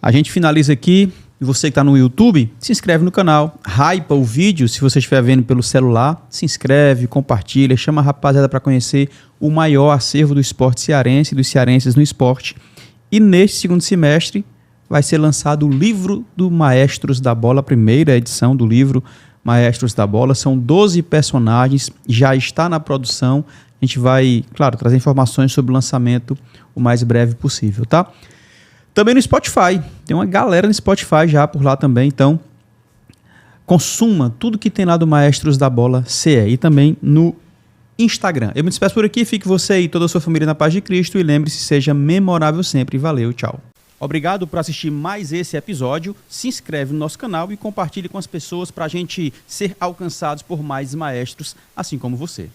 A gente finaliza aqui. E você que está no YouTube, se inscreve no canal. Hypa o vídeo, se você estiver vendo pelo celular. Se inscreve, compartilha, chama a rapaziada para conhecer o maior acervo do esporte cearense e dos cearenses no esporte. E neste segundo semestre vai ser lançado o livro do Maestros da Bola, a primeira edição do livro Maestros da Bola. São 12 personagens, já está na produção. A gente vai, claro, trazer informações sobre o lançamento o mais breve possível, tá? Também no Spotify. Tem uma galera no Spotify já por lá também, então consuma tudo que tem lá do Maestros da Bola CE e também no Instagram. Eu me despeço por aqui, fique você e toda a sua família na paz de Cristo e lembre-se, seja memorável sempre. Valeu, tchau. Obrigado por assistir mais esse episódio. Se inscreve no nosso canal e compartilhe com as pessoas para a gente ser alcançados por mais maestros, assim como você.